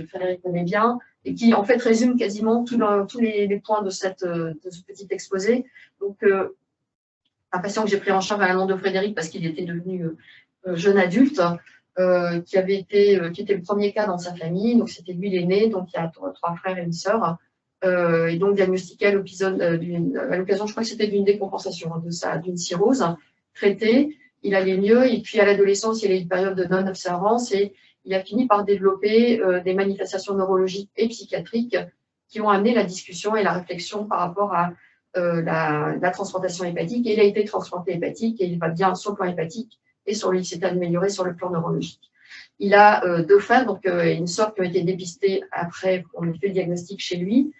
Frédéric connaît bien, et qui en fait résume quasiment tous les points de ce petit exposé. Donc, un patient que j'ai pris en charge à la nom de Frédéric parce qu'il était devenu jeune adulte, qui était le premier cas dans sa famille. Donc, c'était lui l'aîné, donc il y a 3 frères et une sœur. Et donc, diagnostiqué à l'occasion, je crois que c'était d'une décompensation d'une cirrhose traitée. Il allait mieux. Et puis, à l'adolescence, il y a eu une période de non-observance et il a fini par développer des manifestations neurologiques et psychiatriques qui ont amené la discussion et la réflexion par rapport à la transplantation hépatique. Et il a été transplanté hépatique et il va bien sur le plan hépatique et il s'est amélioré sur le plan neurologique. Il a 2 frères, donc une sœur qui ont été dépistés après, on a fait le diagnostic chez lui,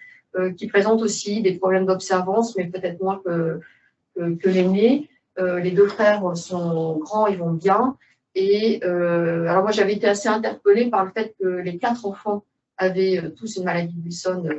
qui présentent aussi des problèmes d'observance, mais peut-être moins que l'aîné. Les 2 frères sont grands, ils vont bien. Et alors moi, j'avais été assez interpellée par le fait que les 4 enfants avaient tous une maladie de Wilson.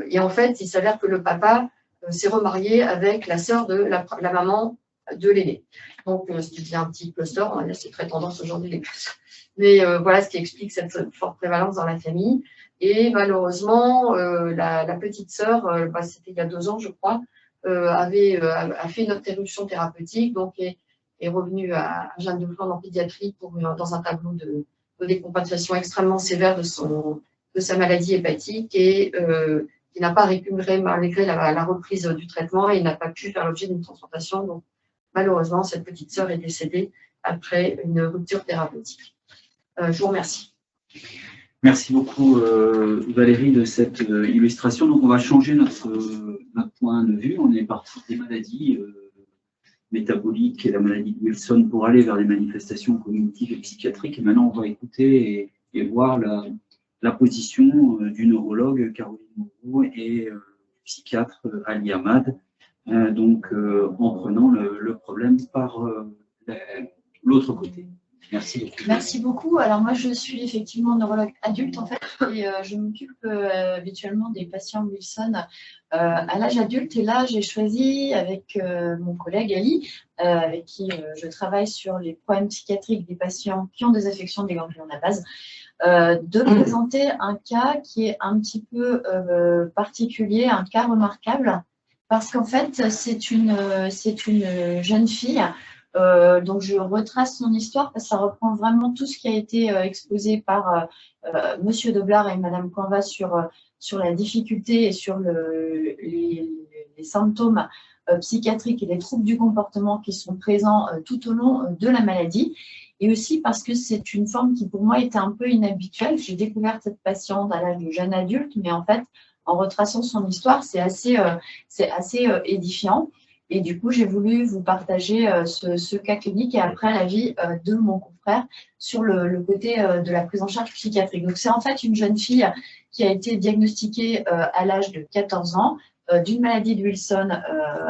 Et en fait, il s'avère que le papa s'est remarié avec la sœur de la maman de l'aîné. Donc, ce qui devient un petit cluster, c'est très tendance aujourd'hui les clusters. Mais voilà ce qui explique cette forte prévalence dans la famille. Et malheureusement, la petite sœur, c'était il y a 2 ans, je crois, a fait une interruption thérapeutique, donc est revenue à Jeanne de Flandre en pédiatrie dans un tableau de décompensation extrêmement sévère de sa maladie hépatique. Et qui n'a pas récupéré malgré la reprise du traitement et n'a pas pu faire l'objet d'une transplantation. Donc, malheureusement, cette petite sœur est décédée après une rupture thérapeutique. Je vous remercie. Merci beaucoup Valérie de cette illustration. Donc on va changer notre point de vue. On est parti des maladies métaboliques et la maladie de Wilson pour aller vers les manifestations cognitives et psychiatriques. Et maintenant on va écouter et voir la position du neurologue Caroline Moreau et du psychiatre Ali Ahmad, en prenant le problème par l'autre côté. Merci beaucoup. Merci beaucoup. Alors moi, je suis effectivement neurologue adulte en fait, et je m'occupe habituellement des patients Wilson à l'âge adulte. Et là, j'ai choisi avec mon collègue Ali, avec qui je travaille sur les problèmes psychiatriques des patients qui ont des affections des ganglions de la base, de présenter un cas qui est un petit peu particulier, un cas remarquable, parce qu'en fait, c'est une jeune fille. Donc, je retrace son histoire parce que ça reprend vraiment tout ce qui a été exposé par Monsieur Doblard et Madame Canva sur la difficulté et sur les symptômes psychiatriques et les troubles du comportement qui sont présents tout au long de la maladie. Et aussi parce que c'est une forme qui, pour moi, était un peu inhabituelle. J'ai découvert cette patiente à l'âge de jeune adulte, mais en fait, en retraçant son histoire, c'est assez édifiant. Et du coup, j'ai voulu vous partager ce cas clinique et après l'avis de mon confrère sur le côté de la prise en charge psychiatrique. Donc, c'est en fait une jeune fille qui a été diagnostiquée à l'âge de 14 ans d'une maladie de Wilson.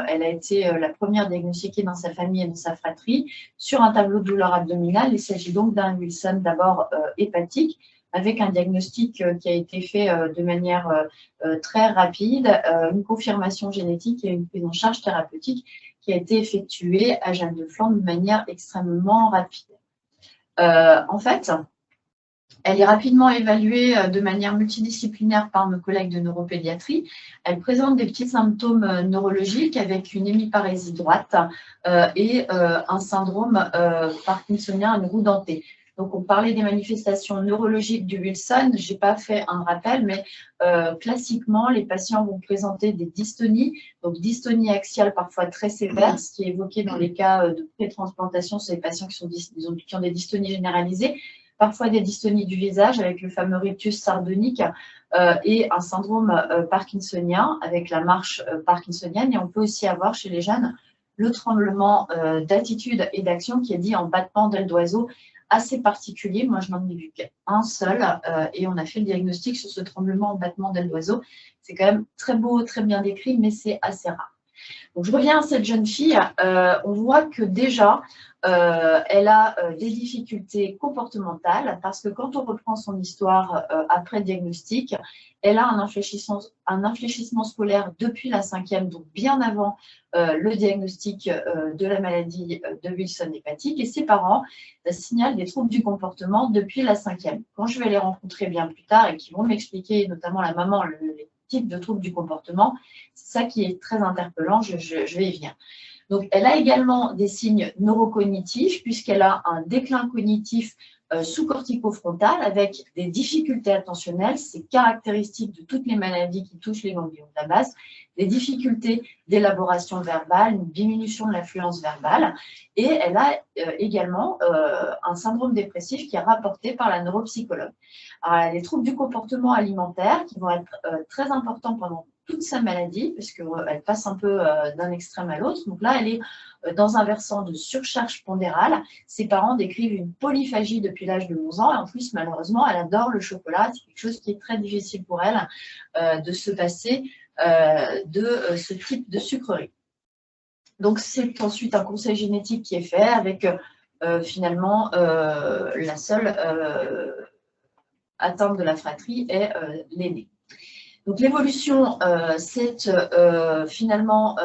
Elle a été la première diagnostiquée dans sa famille et dans sa fratrie sur un tableau de douleur abdominale. Il s'agit donc d'un Wilson d'abord hépatique, avec un diagnostic qui a été fait de manière très rapide, une confirmation génétique et une prise en charge thérapeutique qui a été effectuée à Jeanne de Flandre de manière extrêmement rapide. En fait, elle est rapidement évaluée de manière multidisciplinaire par nos collègues de neuropédiatrie. Elle présente des petits symptômes neurologiques avec une hémiparésie droite et un syndrome parkinsonien à une roue dentée. Donc, on parlait des manifestations neurologiques du Wilson. Je n'ai pas fait un rappel, mais classiquement, les patients vont présenter des dystonies, donc dystonie axiale parfois très sévère, ce qui est évoqué dans les cas de pré-transplantation sur les patients qui ont des dystonies généralisées, parfois des dystonies du visage avec le fameux rictus sardonique et un syndrome parkinsonien avec la marche parkinsonienne. Et on peut aussi avoir chez les jeunes le tremblement d'attitude et d'action qui est dit en battement d'aile d'oiseau, assez particulier. Moi, je n'en ai vu qu'un seul et on a fait le diagnostic sur ce tremblement en battement d'aile d'oiseau. C'est quand même très beau, très bien décrit, mais c'est assez rare. Donc, je reviens à cette jeune fille. On voit que déjà, elle a des difficultés comportementales parce que quand on reprend son histoire après diagnostic, elle a un infléchissement scolaire depuis la 5e, donc bien avant le diagnostic de la maladie de Wilson hépatique, et ses parents signalent des troubles du comportement depuis la 5e. Quand je vais les rencontrer bien plus tard et qu'ils vont m'expliquer, notamment la maman, les types de troubles du comportement, c'est ça qui est très interpellant, je vais y venir. Donc, elle a également des signes neurocognitifs puisqu'elle a un déclin cognitif sous-cortico-frontal avec des difficultés attentionnelles, c'est caractéristique de toutes les maladies qui touchent les ganglions de la base, des difficultés d'élaboration verbale, une diminution de l'affluence verbale, et elle a également un syndrome dépressif qui est rapporté par la neuropsychologue. Alors, elle a des troubles du comportement alimentaire qui vont être très importants pendant toute sa maladie, parce qu'elle passe un peu d'un extrême à l'autre. Donc là, elle est dans un versant de surcharge pondérale. Ses parents décrivent une polyphagie depuis l'âge de 11 ans. Et en plus, malheureusement, elle adore le chocolat. C'est quelque chose qui est très difficile pour elle de se passer de ce type de sucrerie. Donc, c'est ensuite un conseil génétique qui est fait avec finalement la seule atteinte de la fratrie est l'aîné. Donc, l'évolution, c'est finalement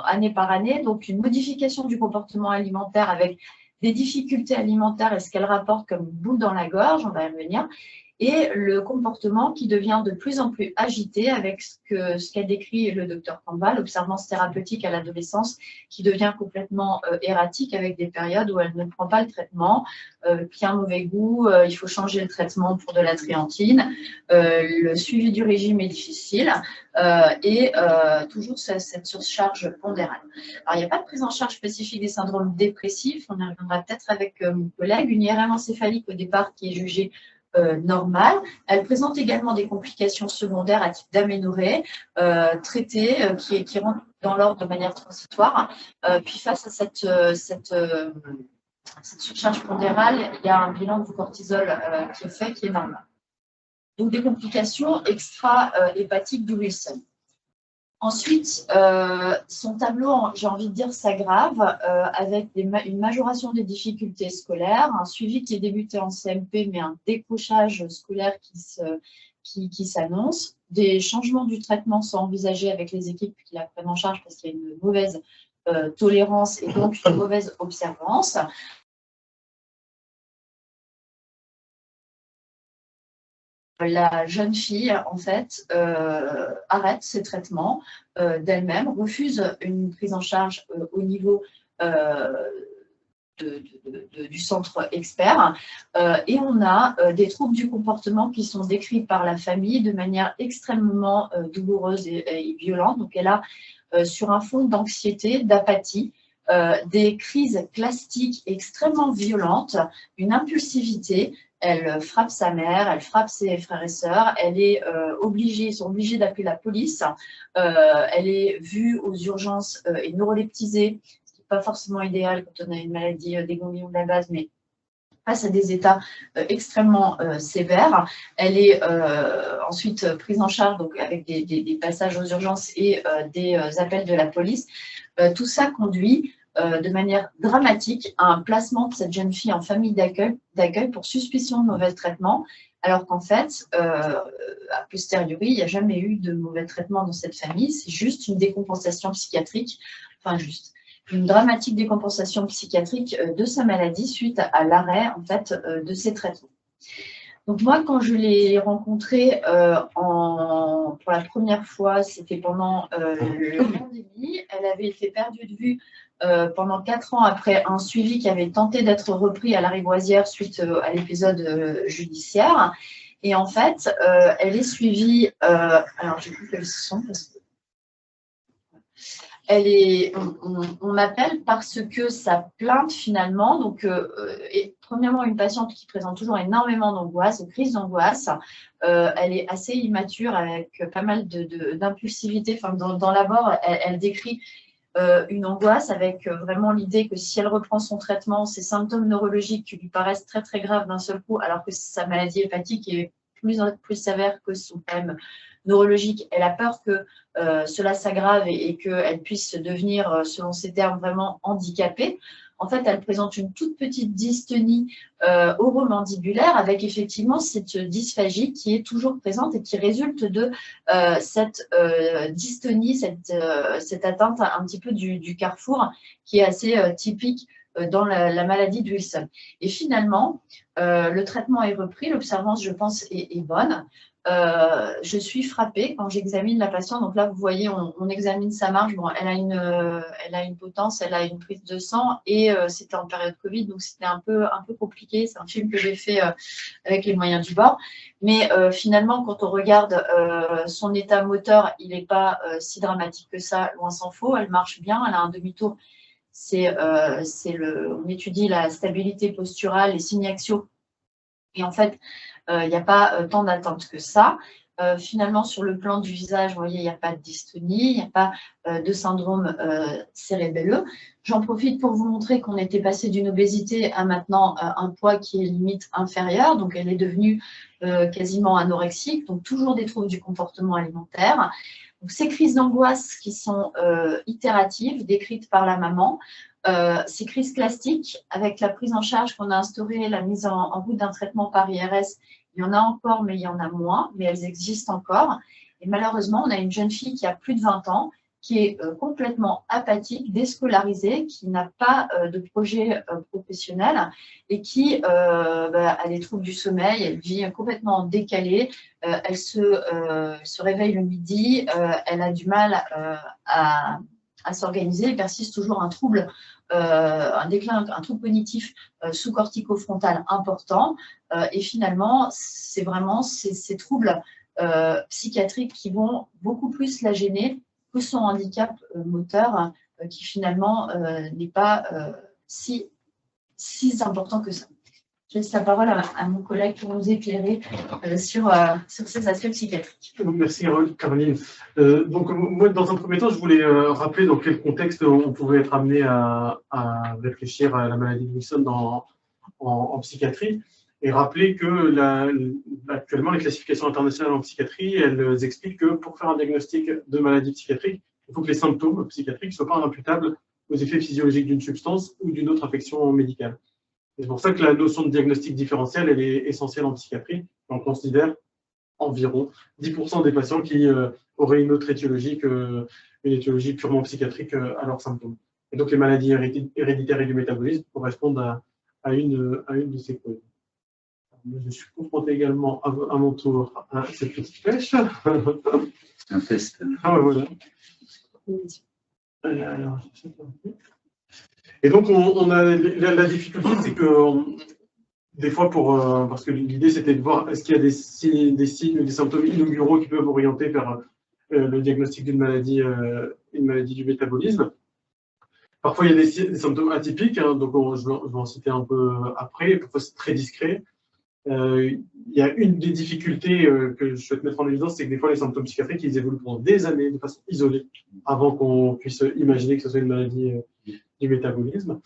année par année, donc une modification du comportement alimentaire avec des difficultés alimentaires et ce qu'elle rapporte comme une boule dans la gorge, on va y revenir, et le comportement qui devient de plus en plus agité avec ce qu'a décrit le docteur Campbell, l'observance thérapeutique à l'adolescence qui devient complètement erratique avec des périodes où elle ne prend pas le traitement, qui a un mauvais goût, il faut changer le traitement pour de la triantine, le suivi du régime est difficile et toujours cette surcharge pondérale. Alors, il n'y a pas de prise en charge spécifique des syndromes dépressifs, on y reviendra peut-être avec mon collègue, une IRM encéphalique au départ qui est jugée normale. Elle présente également des complications secondaires à type d'aménorrhée traitées qui rentrent dans l'ordre de manière transitoire. Puis face à cette surcharge pondérale, il y a un bilan du cortisol qui est fait, qui est normal. Donc des complications extra-hépatiques du Wilson. Ensuite, son tableau, j'ai envie de dire, s'aggrave avec une majoration des difficultés scolaires, un suivi qui est débuté en CMP, mais un décrochage scolaire qui s'annonce. Des changements du traitement sont envisagés avec les équipes qui la prennent en charge parce qu'il y a une mauvaise tolérance et donc une mauvaise observance. La jeune fille, en fait, arrête ses traitements d'elle-même, refuse une prise en charge au niveau du centre expert. Et on a des troubles du comportement qui sont décrits par la famille de manière extrêmement douloureuse et violente. Donc, elle a, sur un fond d'anxiété, d'apathie, des crises plastiques extrêmement violentes, une impulsivité. Elle frappe sa mère, elle frappe ses frères et sœurs, elle est ils sont obligés d'appeler la police, elle est vue aux urgences et neuroleptisée, ce qui n'est pas forcément idéal quand on a une maladie des ganglions de la base, mais face à des états extrêmement sévères. Elle est ensuite prise en charge donc, avec des passages aux urgences et des appels de la police. Tout ça conduit de manière dramatique à un placement de cette jeune fille en famille d'accueil pour suspicion de mauvais traitement, alors qu'en fait, a posteriori, il n'y a jamais eu de mauvais traitement dans cette famille, c'est juste une décompensation psychiatrique, une dramatique décompensation psychiatrique de sa maladie suite à l'arrêt en fait, de ses traitements. Donc moi, quand je l'ai rencontrée pour la première fois, c'était pendant la pandémie. Elle avait été perdue de vue pendant 4 ans après un suivi qui avait tenté d'être repris à la Rivoisière suite à l'épisode judiciaire. Et en fait, elle est suivie. Alors, j'ai plus quels sont parce que on m'appelle parce que sa plainte finalement, donc est premièrement une patiente qui présente toujours énormément d'angoisse, de crises d'angoisse. Elle est assez immature avec pas mal d'impulsivité. Enfin, dans l'abord, elle décrit une angoisse avec vraiment l'idée que si elle reprend son traitement, ces symptômes neurologiques qui lui paraissent très très graves d'un seul coup, alors que sa maladie hépatique est plus sévère que son problème neurologique, elle a peur que cela s'aggrave et qu'elle puisse devenir, selon ses termes, vraiment handicapée. En fait, elle présente une toute petite dystonie oromandibulaire avec effectivement cette dysphagie qui est toujours présente et qui résulte de cette dystonie, cette atteinte un petit peu du carrefour qui est assez typique dans la maladie de Wilson. Et finalement, le traitement est repris, l'observance, je pense, est bonne. Je suis frappée quand j'examine la patiente. Donc là, vous voyez, on examine sa marche. Bon, elle a une potence, elle a une prise de sang et c'était en période Covid, donc c'était un peu compliqué. C'est un film que j'ai fait avec les moyens du bord. Mais finalement, quand on regarde son état moteur, il n'est pas si dramatique que ça, loin s'en faut. Elle marche bien, elle a un demi-tour. On étudie la stabilité posturale, les signes axiaux. Et en fait, il n'y a pas tant d'attente que ça. Finalement, sur le plan du visage, vous voyez, il n'y a pas de dystonie, il n'y a pas de syndrome cérébelleux. J'en profite pour vous montrer qu'on était passé d'une obésité à maintenant un poids qui est limite inférieur. Donc, elle est devenue quasiment anorexique, donc toujours des troubles du comportement alimentaire. Donc, ces crises d'angoisse qui sont itératives, décrites par la maman, ces crises classiques, avec la prise en charge qu'on a instaurée, la mise en route d'un traitement par IRS, il y en a encore, mais il y en a moins, mais elles existent encore. Et malheureusement, on a une jeune fille qui a plus de 20 ans, qui est complètement apathique, déscolarisée, qui n'a pas de projet professionnel et qui a des troubles du sommeil, elle vit complètement décalée, elle se réveille le midi, elle a du mal à s'organiser, il persiste toujours un trouble, un déclin, un trouble cognitif sous-cortico-frontal important, et finalement, c'est vraiment ces troubles psychiatriques qui vont beaucoup plus la gêner que son handicap moteur, qui finalement n'est pas si important que ça. Je laisse la parole à mon collègue pour nous éclairer sur ces aspects psychiatriques. Merci Caroline. Donc moi, dans un premier temps, je voulais rappeler dans quel contexte on pouvait être amené à réfléchir à la maladie de Wilson en psychiatrie, et rappeler que actuellement les classifications internationales en psychiatrie, elles expliquent que pour faire un diagnostic de maladie psychiatrique, il faut que les symptômes psychiatriques ne soient pas imputables aux effets physiologiques d'une substance ou d'une autre affection médicale. C'est pour ça que la notion de diagnostic différentiel, elle est essentielle en psychiatrie. On considère environ 10% des patients qui auraient une autre étiologie qu'une étiologie purement psychiatrique à leurs symptômes. Et donc les maladies héréditaires et du métabolisme correspondent à une de ces causes. Je suis confronté également à mon tour à cette petite flèche. Un test. Ah ouais, voilà. Et donc, on a la difficulté, c'est que des fois, parce que l'idée c'était de voir est-ce qu'il y a des signes ou des symptômes inauguraux qui peuvent orienter vers le diagnostic d'une maladie du métabolisme. Parfois, il y a des symptômes atypiques, hein, donc je vais en citer un peu après, parfois c'est très discret. Il y a une des difficultés que je souhaite mettre en évidence, c'est que des fois les symptômes psychiatriques, ils évoluent pendant des années de façon isolée, avant qu'on puisse imaginer que ce soit une maladie du métabolisme.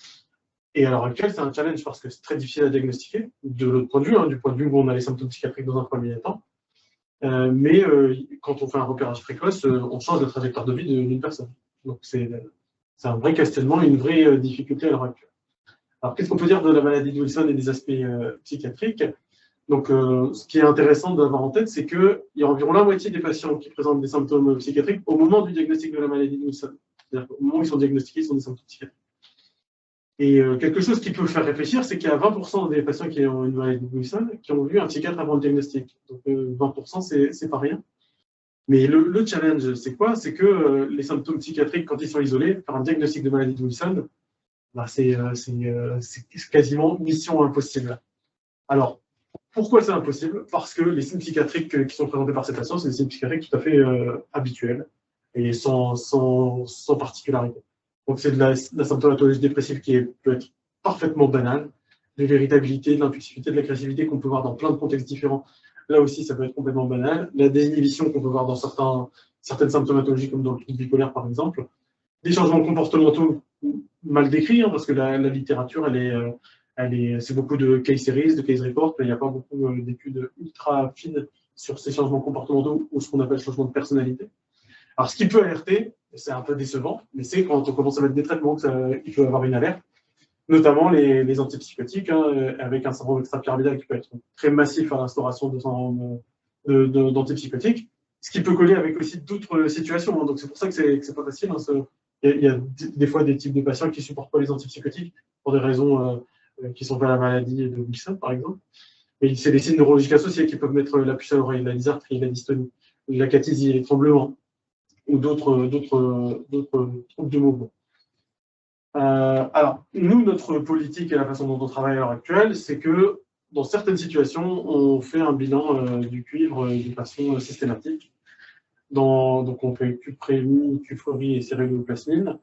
Et à l'heure actuelle, c'est un challenge parce que c'est très difficile à diagnostiquer, de l'autre point de vue, hein, du point de vue où on a les symptômes psychiatriques dans un premier temps. Mais quand on fait un repérage précoce, on change la trajectoire de vie d'une personne. Donc c'est un vrai questionnement, une vraie difficulté à l'heure actuelle. Alors qu'est-ce qu'on peut dire de la maladie de Wilson et des aspects psychiatriques ? Donc, ce qui est intéressant d'avoir en tête, c'est qu'il y a environ la moitié des patients qui présentent des symptômes psychiatriques au moment du diagnostic de la maladie de Wilson. C'est-à-dire qu'au moment où ils sont diagnostiqués, ils ont des symptômes psychiatriques. Et quelque chose qui peut faire réfléchir, c'est qu'il y a 20% des patients qui ont une maladie de Wilson qui ont vu un psychiatre avant le diagnostic. Donc, 20%, c'est pas rien. Mais le challenge, c'est quoi? C'est que les symptômes psychiatriques, quand ils sont isolés, faire un diagnostic de maladie de Wilson, bah, c'est quasiment mission impossible. Alors, pourquoi c'est impossible? Parce que les signes psychiatriques qui sont présentés par ces patients, c'est des signes psychiatriques tout à fait habituels et sans particularité. Donc c'est de la symptomatologie dépressive qui peut être parfaitement banale, de l'irritabilité, de l'impulsivité, de l'agressivité qu'on peut voir dans plein de contextes différents. Là aussi, ça peut être complètement banal. La désinhibition qu'on peut voir dans certaines symptomatologies, comme dans le trouble bipolaire par exemple. Des changements comportementaux mal décrits, hein, parce que la littérature, c'est beaucoup de case series, de case reports, mais il n'y a pas beaucoup d'études ultra fines sur ces changements comportementaux ou ce qu'on appelle changement de personnalité. Alors, ce qui peut alerter, c'est un peu décevant, mais c'est quand on commence à mettre des traitements qu'il peut avoir une alerte, notamment les antipsychotiques, hein, avec un syndrome extrapyramidal qui peut être très massif à l'instauration d'antipsychotiques, ce qui peut coller avec aussi d'autres situations. Hein, donc, c'est pour ça que c'est pas facile. Hein, il y a des fois des types de patients qui ne supportent pas les antipsychotiques pour des raisons qui sont pas la maladie de Wilson, par exemple. Et c'est des signes neurologiques associés qui peuvent mettre la puce à l'oreille, la dysarthrie, la dystonie, la cathésie, les tremblements, ou d'autres troubles de mouvement. Alors, nous, notre politique et la façon dont on travaille à l'heure actuelle, c'est que dans certaines situations, on fait un bilan du cuivre de façon systématique. Donc, on fait cuprémie, cufrerie et cérébroplasmine.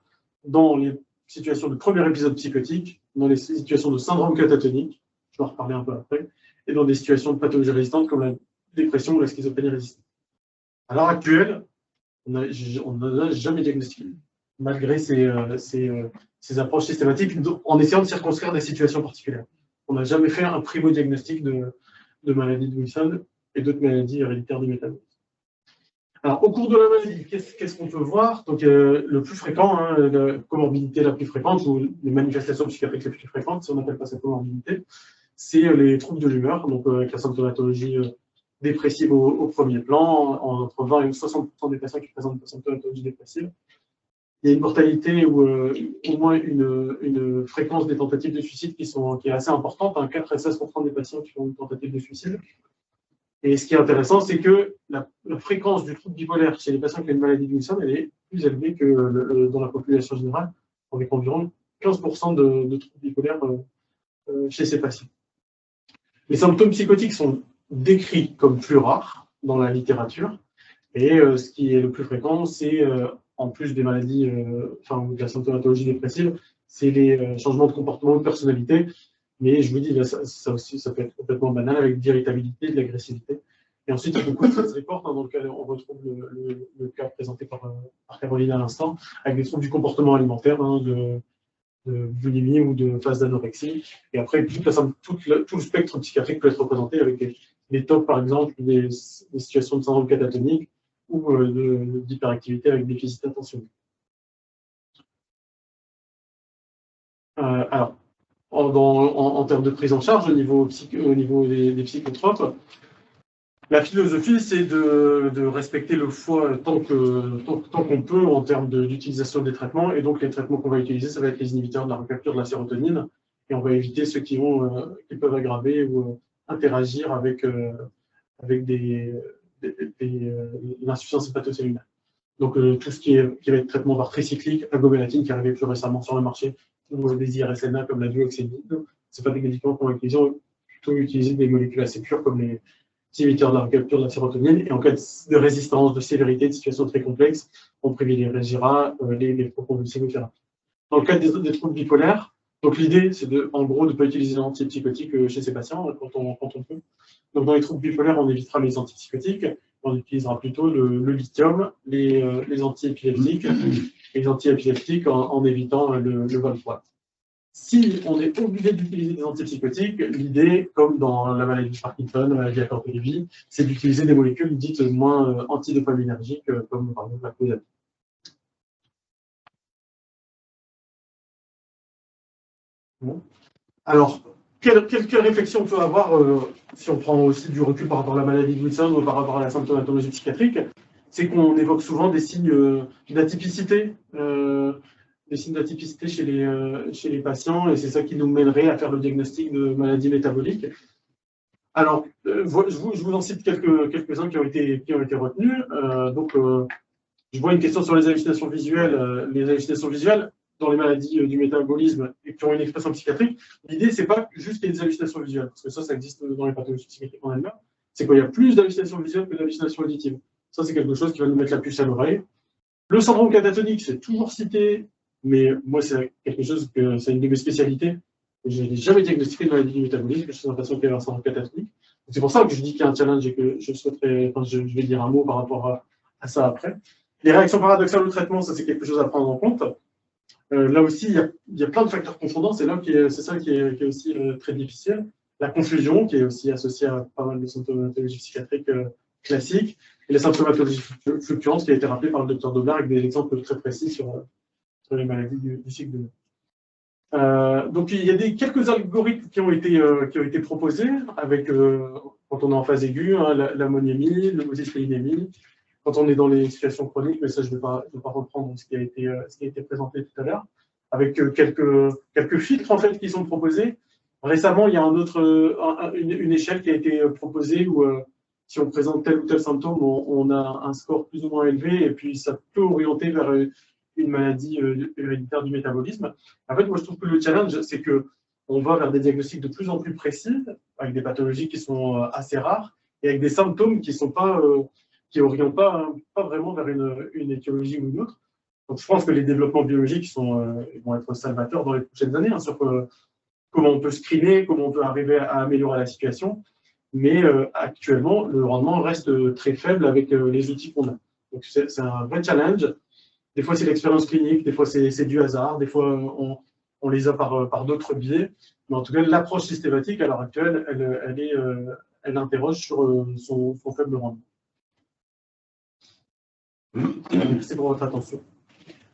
Dans les situations de premier épisode psychotique, dans les situations de syndrome catatonique, je vais en reparler un peu après, et dans des situations de pathologie résistante comme la dépression ou la schizophrénie résistante. À l'heure actuelle, on n'a jamais diagnostiqué, malgré ces approches systématiques, en essayant de circonscrire des situations particulières. On n'a jamais fait un primo-diagnostic de maladie de Wilson et d'autres maladies héréditaires du métabolisme. Alors, au cours de la maladie, qu'est-ce qu'on peut voir? Donc, le plus fréquent, hein, la comorbidité la plus fréquente, ou les manifestations psychiatriques les plus fréquentes, si on n'appelle pas ça comorbidité, c'est les troubles de l'humeur, donc avec la symptomatologie dépressive au premier plan, entre 20 et 60% des patients qui présentent une symptomatologie dépressive il y a une mortalité ou au moins une fréquence des tentatives de suicide qui est assez importante, 4 à 16% des patients qui ont une tentative de suicide. Et ce qui est intéressant, c'est que la fréquence du trouble bipolaire chez les patients qui ont une maladie de Wilson, elle est plus élevée que dans la population générale, avec environ 15% de troubles bipolaires chez ces patients. Les symptômes psychotiques sont décrits comme plus rares dans la littérature, et ce qui est le plus fréquent, c'est, en plus des maladies, de la symptomatologie dépressive, c'est les changements de comportement ou de personnalité. Mais je vous dis, là, ça aussi, ça peut être complètement banal avec de l'irritabilité, de l'agressivité. Et ensuite, il y a beaucoup de stress reports, dans lequel on retrouve le cas présenté par Caroline à l'instant, avec des troubles du comportement alimentaire, de boulimie ou de phase d'anorexie. Et après, tout le spectre psychiatrique peut être représenté avec des TOC, par exemple, des situations de syndrome catatonique ou d'hyperactivité avec déficit attentionnel. Alors, en termes de prise en charge, au niveau des psychotropes, la philosophie, c'est de respecter le foie tant qu'on peut en termes d'utilisation des traitements. Et donc, les traitements qu'on va utiliser, ça va être les inhibiteurs de la recapture de la sérotonine. Et on va éviter ceux qui peuvent aggraver ou interagir avec l'insuffisance hépatocellulaire. Donc, tout ce qui va être traitement par tricyclique, agomélatine, qui est arrivé plus récemment sur le marché, ou des IRSNA comme la duoxétine, ce pas des médicaments qu'on va utiliser, on va plutôt utiliser des molécules assez pures comme les inhibiteurs de la recapture de la sérotonine. Et en cas de résistance, de sévérité, de situation très complexe, on privilégiera les propulsivothérapies. Dans le cas des troubles bipolaires, donc l'idée, c'est en gros de ne pas utiliser l'antipsychotique chez ces patients quand on peut. Donc dans les troubles bipolaires, on évitera les antipsychotiques, on utilisera plutôt le lithium, les antiépileptiques, et les antiépileptiques en évitant le valproate. Si on est obligé d'utiliser des antipsychotiques, l'idée, comme dans la maladie de Parkinson, la maladie à Corte-Lévy, c'est d'utiliser des molécules dites moins antidopaminergiques, comme par exemple la clozapine. Bon. Alors, quelle réflexion on peut avoir si on prend aussi du recul par rapport à la maladie de Wilson ou par rapport à la symptomatologie psychiatrique, c'est qu'on évoque souvent des signes d'atypicité. Des signes d'atypicité chez les patients, et c'est ça qui nous mènerait à faire le diagnostic de maladie métabolique. Alors, je vous en cite quelques-uns qui ont été retenus. Je vois une question sur les hallucinations visuelles. Les hallucinations visuelles, dans les maladies du métabolisme et qui ont une expression psychiatrique, l'idée, c'est pas juste qu'il y ait des hallucinations visuelles, parce que ça existe dans les pathologies psychiatriques en elles-mêmes, c'est qu'il y a plus d'hallucinations visuelles que d'hallucinations auditives. Ça, c'est quelque chose qui va nous mettre la puce à l'oreille. Le syndrome catatonique, c'est toujours cité, mais moi, c'est quelque chose c'est une de mes spécialités. Je n'ai jamais diagnostiqué de maladie du métabolisme, je suis un patient qui a un syndrome catatonique. C'est pour ça que je dis qu'il y a un challenge et que je vais dire un mot par rapport à ça après. Les réactions paradoxales au traitement, ça, c'est quelque chose à prendre en compte. Là aussi, il y a plein de facteurs confondants, c'est ça qui est aussi très difficile. La confusion, qui est aussi associée à pas mal de symptomatologies psychiatriques classiques, et la symptomatologie fluctuante qui a été rappelée par le docteur Dobler avec des exemples très précis sur les maladies du cycle de vie. Donc il y a quelques algorithmes qui ont été proposés avec, quand on est en phase aiguë, l'ammoniémie, l'homocystéinémie, quand on est dans les situations chroniques, mais ça je ne vais pas reprendre ce qui a été présenté tout à l'heure, avec quelques filtres en fait qui sont proposés. Récemment, il y a une échelle qui a été proposée où si on présente tel ou tel symptôme, on a un score plus ou moins élevé, et puis ça peut orienter vers une maladie héréditaire du métabolisme. En fait, moi, je trouve que le challenge, c'est qu'on va vers des diagnostics de plus en plus précis, avec des pathologies qui sont assez rares, et avec des symptômes qui n'orientent pas vraiment vers une étiologie ou une autre. Donc, je pense que les développements biologiques vont être salvateurs dans les prochaines années, sur comment on peut screener, comment on peut arriver à améliorer la situation. Mais actuellement, le rendement reste très faible avec les outils qu'on a. Donc, c'est un vrai challenge. Des fois, c'est l'expérience clinique, des fois, c'est du hasard, des fois, on les a par d'autres biais. Mais en tout cas, l'approche systématique, à l'heure actuelle, elle interroge sur son faible rendement. Merci pour votre attention.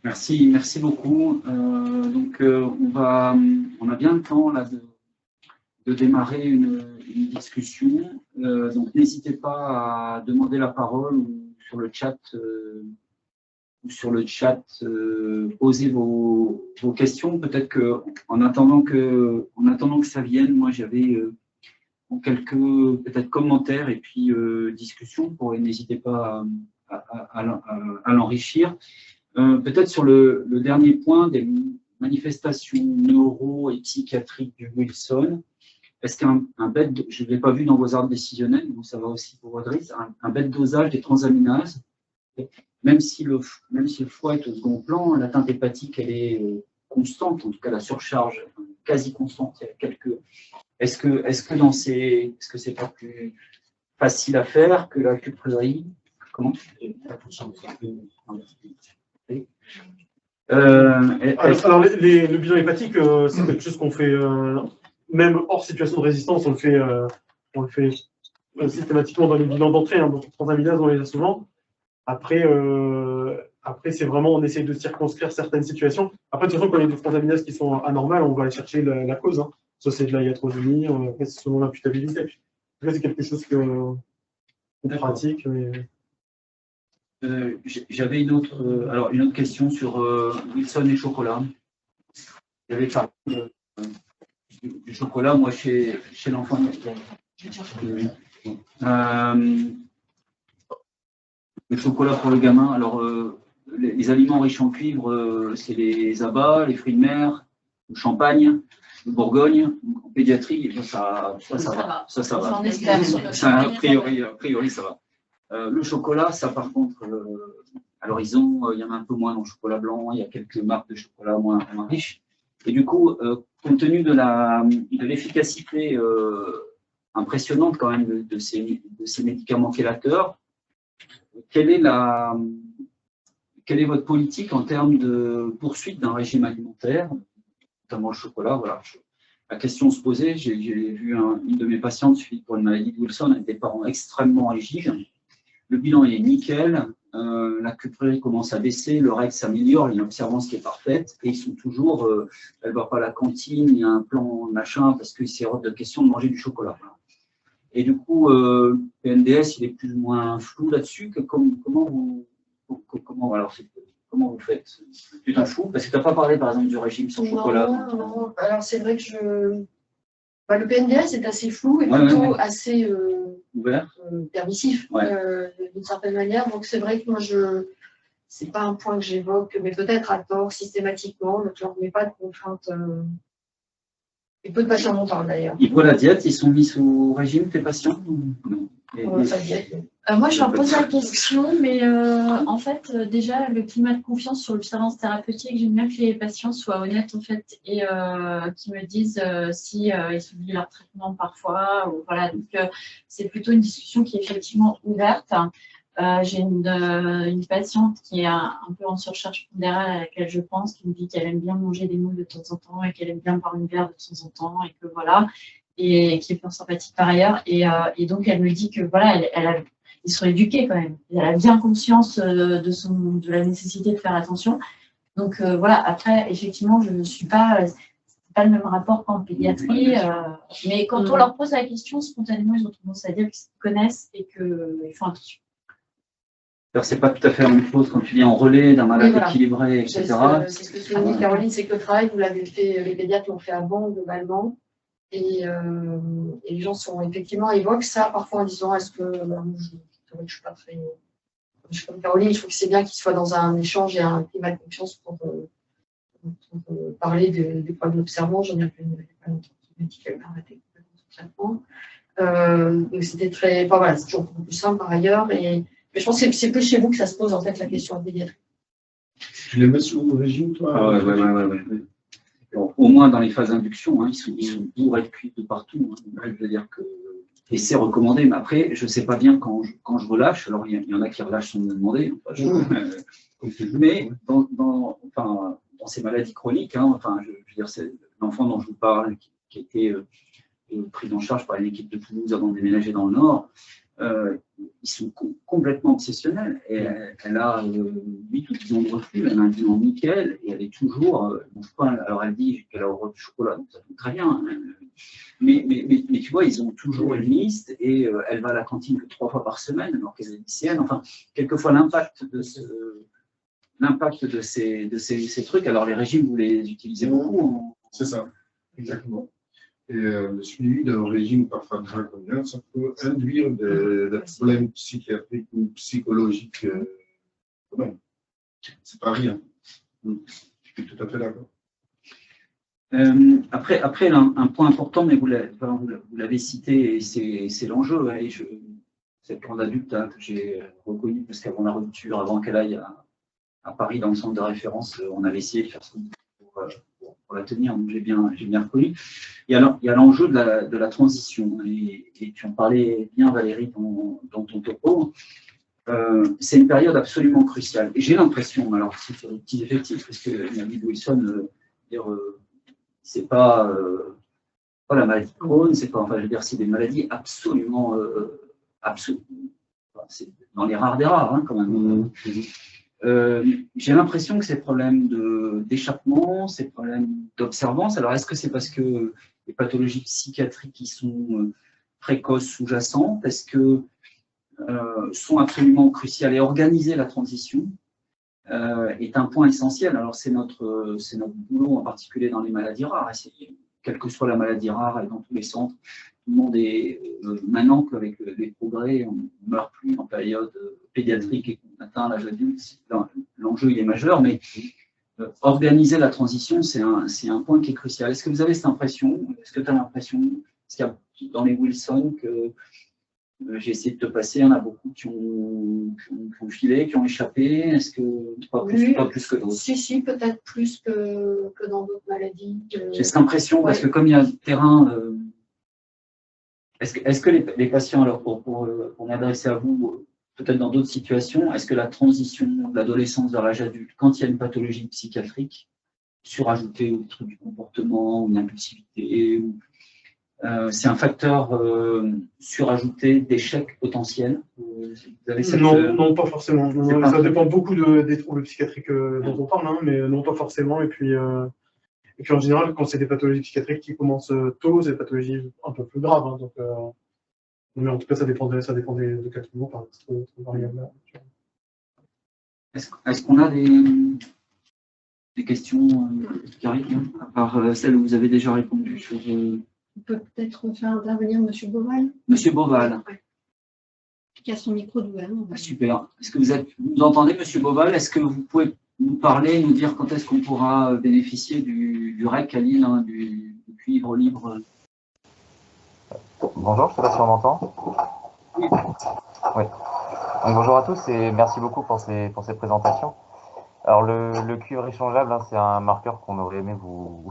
Merci beaucoup. On a bien le temps là de démarrer une discussion. Donc, n'hésitez pas à demander la parole ou sur le chat. sur le chat poser vos questions. Peut-être qu'en attendant que ça vienne, moi j'avais quelques peut-être commentaires et puis discussions. N'hésitez pas à l'enrichir. Peut-être sur le dernier point des manifestations neuro et psychiatriques du Wilson. Est-ce qu'un bête, je ne l'ai pas vu dans vos arbres décisionnels, donc ça va aussi pour Rodriguez, un bête dosage des transaminases, même si le foie est au second plan, l'atteinte hépatique, elle est constante, en tout cas la surcharge quasi constante. Il y a quelques. Est-ce que c'est pas plus facile à faire que la cuprerie? Comment alors, le bilan hépatique, c'est quelque chose qu'on fait, même hors situation de résistance, on le fait systématiquement dans les bilans d'entrée. Hein, donc, transaminase, on les a souvent. Après, c'est vraiment, on essaie de circonscrire certaines situations. Après, de toute façon, quand il y a des transaminases qui sont anormales, on va aller chercher la cause. Hein. Soit c'est de la iatrogénie, après, c'est selon l'imputabilité. Là, c'est quelque chose qu'on pratique. Mais... J'avais une autre question sur Wilson et chocolat. J'avais parlé du chocolat, moi, chez l'enfant. Le chocolat pour le gamin, alors les aliments riches en cuivre, c'est les abats, les fruits de mer, le champagne, le Bourgogne. En pédiatrie, ça va. J'en espère sur le Ça, a priori, ça va. Le chocolat, ça par contre, alors il y en a un peu moins dans le chocolat blanc, il y a quelques marques de chocolat moins riches. Et du coup, compte tenu de l'efficacité impressionnante quand même de ces médicaments chélateurs, quelle est votre politique en termes de poursuite d'un régime alimentaire, notamment le chocolat? Voilà. La question se posait, j'ai vu une de mes patientes suivie pour une maladie de Wilson avec des parents extrêmement rigides. Le bilan est nickel, la cuprerie commence à baisser, le règle s'améliore, il y a une observance qui est parfaite, et ils sont toujours, elle ne va pas à la cantine, il y a un plan machin, parce que c'est hors de question de manger du chocolat. Et du coup, PNDS, il est plus ou moins flou là-dessus. Comment vous faites? Tu t'en fous? Parce que tu n'as pas parlé, par exemple, du régime sans chocolat. Non. Alors, c'est vrai que le PNDS est assez flou et plutôt assez permissif, d'une certaine manière. Donc, c'est vrai que moi, c'est pas un point que j'évoque, mais peut-être à tort, systématiquement. Donc, je ne leur mets pas de contraintes. Et peu de patients m'en parlent d'ailleurs. Ils voient la diète, ils sont mis sous régime, tes patients? Non. Moi, je leur pose la question, mais en fait, déjà, le climat de confiance sur l'observance thérapeutique, j'aime bien que les patients soient honnêtes, en fait, et qu'ils me disent si ils oublient leur traitement parfois. Ou, voilà. Donc, c'est plutôt une discussion qui est effectivement ouverte. J'ai une patiente qui est un peu en surcharge pondérale à laquelle je pense, qui me dit qu'elle aime bien manger des moules de temps en temps et qu'elle aime bien boire une bière de temps en temps et que voilà, et qui est fort sympathique par ailleurs. Et donc, elle me dit que voilà, ils sont éduqués quand même. Elle a bien conscience de la nécessité de faire attention. Donc voilà, après, effectivement, je ne suis pas. C'est pas le même rapport qu'en pédiatrie, mais quand on leur pose la question, spontanément, ils ont tendance à dire qu'ils connaissent et qu'ils font attention. Alors, c'est pas tout à fait la même chose quand tu viens en relais d'un malade équilibré, etc. C'est ce que tu dis, Caroline, c'est que le travail, vous l'avez fait, les pédiatres l'ont fait avant, globalement. Et les gens évoquent ça parfois en disant est-ce que je suis pas très. Je suis comme Caroline, je trouve que c'est bien qu'il soit dans un échange et un climat de confiance pour parler des problèmes d'observance. J'en ai fait une qui m'a dit qu'elle avait arrêté complètement son traitement. C'était très. Enfin, voilà, c'est toujours beaucoup plus simple par ailleurs. Mais je pense que c'est plus chez vous que ça se pose en fait la question en pédiatrie. Tu les mets sous régime, toi? Ouais. Alors, au moins dans les phases d'induction, ils sont bourrés de cuivre de partout. Je veux dire que. Et c'est recommandé, mais après, je ne sais pas bien quand je relâche. Alors, il y en a qui relâchent sans me demander. Mais dans ces maladies chroniques, je veux dire, c'est l'enfant dont je vous parle, qui a été pris en charge par une équipe de Toulouse avant de déménager dans le Nord, ils sont complètement obsessionnels. Et elle a 8 ou 10 ans de reflux, elle a un bilan nickel, et elle est toujours. Alors elle dit qu'elle a horreur du chocolat, donc ça fait très bien. Mais tu vois, ils ont toujours une liste, et elle va à la cantine que 3 fois par semaine, alors qu'elle est lycéenne. Enfin, quelquefois, l'impact de l'impact de ces trucs. Alors, les régimes, vous les utilisez beaucoup. C'est ça, exactement. Et le suivi d'un régime parfois draconien, ça peut induire des problèmes psychiatriques ou psychologiques. C'est pas rien. Je suis tout à fait d'accord. Après un point important, mais vous l'avez cité, et c'est l'enjeu. Hein, cette grande adulte que j'ai reconnue, parce qu'avant la rupture, avant qu'elle aille à Paris dans le centre de référence, on avait essayé de faire ce pour la tenir, donc j'ai bien reconnu. Il y a l'enjeu de la transition, et tu en parlais bien, Valérie, dans ton topo. C'est une période absolument cruciale. Et j'ai l'impression, alors c'est sur les petits effectifs, parce que David Wilson, c'est pas la maladie de Crohn, c'est pas, enfin, je veux dire, c'est des maladies absolument, c'est dans les rares des rares, hein, quand même. J'ai l'impression que ces problèmes d'échappement, ces problèmes d'observance, alors est-ce que c'est parce que les pathologies psychiatriques qui sont précoces, sous-jacentes, est-ce que sont absolument cruciales, et organiser la transition est un point essentiel. Alors c'est notre boulot, en particulier dans les maladies rares. Quelle que soit la maladie rare, et dans tous les centres, tout le monde est maintenant qu'avec les progrès, on ne meurt plus en période pédiatrique et qu'on atteint l'âge adulte. L'enjeu il est majeur, mais organiser la transition, c'est un point qui est crucial. Est-ce que vous avez cette impression? Est-ce que tu as l'impression, est-ce qu'il y a dans les Wilson que j'ai essayé de te passer, il y en a beaucoup qui ont filé, qui ont échappé. Est-ce que pas plus que d'autres? Si, peut-être plus que dans d'autres maladies. J'ai cette impression, parce que comme il y a le terrain, est-ce que les patients, alors pour m'adresser à vous, peut-être dans d'autres situations, est-ce que la transition de l'adolescence vers l'âge adulte, quand il y a une pathologie psychiatrique, surajoutée ou truc du comportement, ou une impulsivité, c'est un facteur surajouté d'échec potentiel? Non, pas forcément. Ça dépend beaucoup des troubles psychiatriques dont on parle, hein, mais non, pas forcément. Et puis en général, quand c'est des pathologies psychiatriques qui commencent tôt, c'est des pathologies un peu plus graves. Hein, donc, mais en tout cas, ça dépend des cas de troubles, par exemple, c'est variable. Est-ce qu'on a des questions qui arrivent, hein, à part celles où vous avez déjà répondu sur... On peut peut-être faire intervenir M. Beauval. Monsieur Beauval. Qui a son micro ouvert. Super. Est-ce que vous entendez, Monsieur Beauval? Est-ce que vous pouvez nous parler, nous dire quand est-ce qu'on pourra bénéficier du REC à Lille, hein, du cuivre libre? Bonjour, je ne sais pas si on m'entend. Oui. Oui. Donc, bonjour à tous et merci beaucoup pour ces présentations. Alors le cuivre échangeable, hein, c'est un marqueur qu'on aurait aimé vous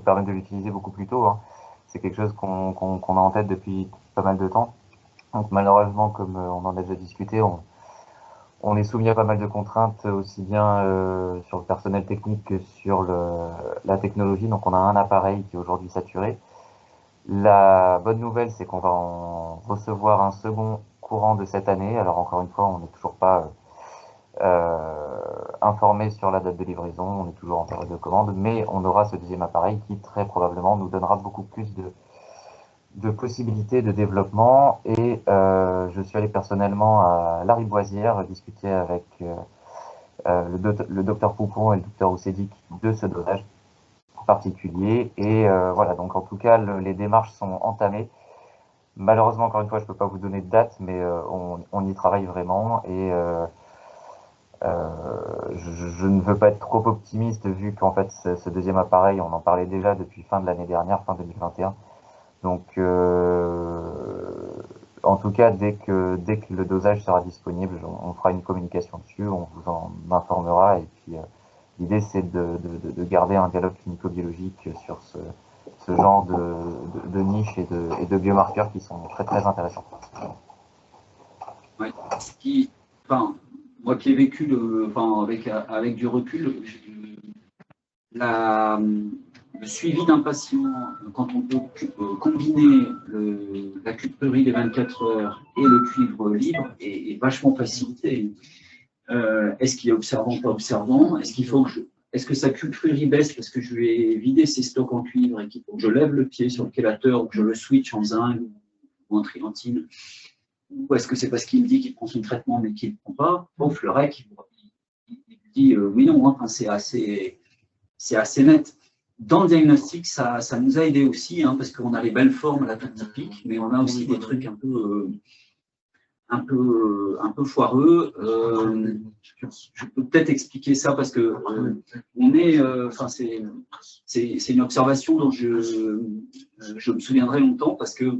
permettre de l'utiliser beaucoup plus tôt. Hein. C'est quelque chose qu'on a en tête depuis pas mal de temps. Donc malheureusement, comme on en a déjà discuté, on est soumis à pas mal de contraintes, aussi bien sur le personnel technique que sur la technologie. Donc on a un appareil qui est aujourd'hui saturé. La bonne nouvelle, c'est qu'on va en recevoir un second courant de cette année. Alors encore une fois, on n'est toujours pas informé sur la date de livraison, on est toujours en période de commande, mais on aura ce deuxième appareil qui très probablement nous donnera beaucoup plus de possibilités de développement. Et je suis allé personnellement à La Riboisière discuter avec le docteur Poupon et le docteur Oussédic de ce dosage particulier. Et voilà, donc en tout cas, les démarches sont entamées. Malheureusement, encore une fois, je ne peux pas vous donner de date, mais on y travaille vraiment. Et je ne veux pas être trop optimiste vu qu'en fait ce deuxième appareil, on en parlait déjà depuis fin de l'année dernière, fin 2021. Donc en tout cas, dès que le dosage sera disponible, on fera une communication dessus, on vous en informera. Et puis l'idée, c'est de garder un dialogue clinico-biologique sur ce genre de niche et de biomarqueurs qui sont très très intéressants. Ouais. Moi qui ai vécu avec du recul, le suivi d'un patient, quand on peut combiner la cuprerie des 24 heures et le cuivre libre, est vachement facilité. Est-ce qu'il est observant, pas observant? Est-ce que sa cuprerie baisse parce que je lui ai vidé ses stocks en cuivre et qu'il faut que je lève le pied sur le chélateur ou que je le switch en zinc ou en triantine? ou est-ce que c'est parce qu'il me dit qu'il prend son traitement mais qu'il ne le prend pas? Bon, le REC, il dit oui, non, enfin, c'est assez net. Dans le diagnostic, ça nous a aidé aussi, hein, parce qu'on a les belles formes là, toutes typiques, mais on a aussi des trucs un peu foireux. Je peux peut-être expliquer ça parce que c'est une observation dont je me souviendrai longtemps parce que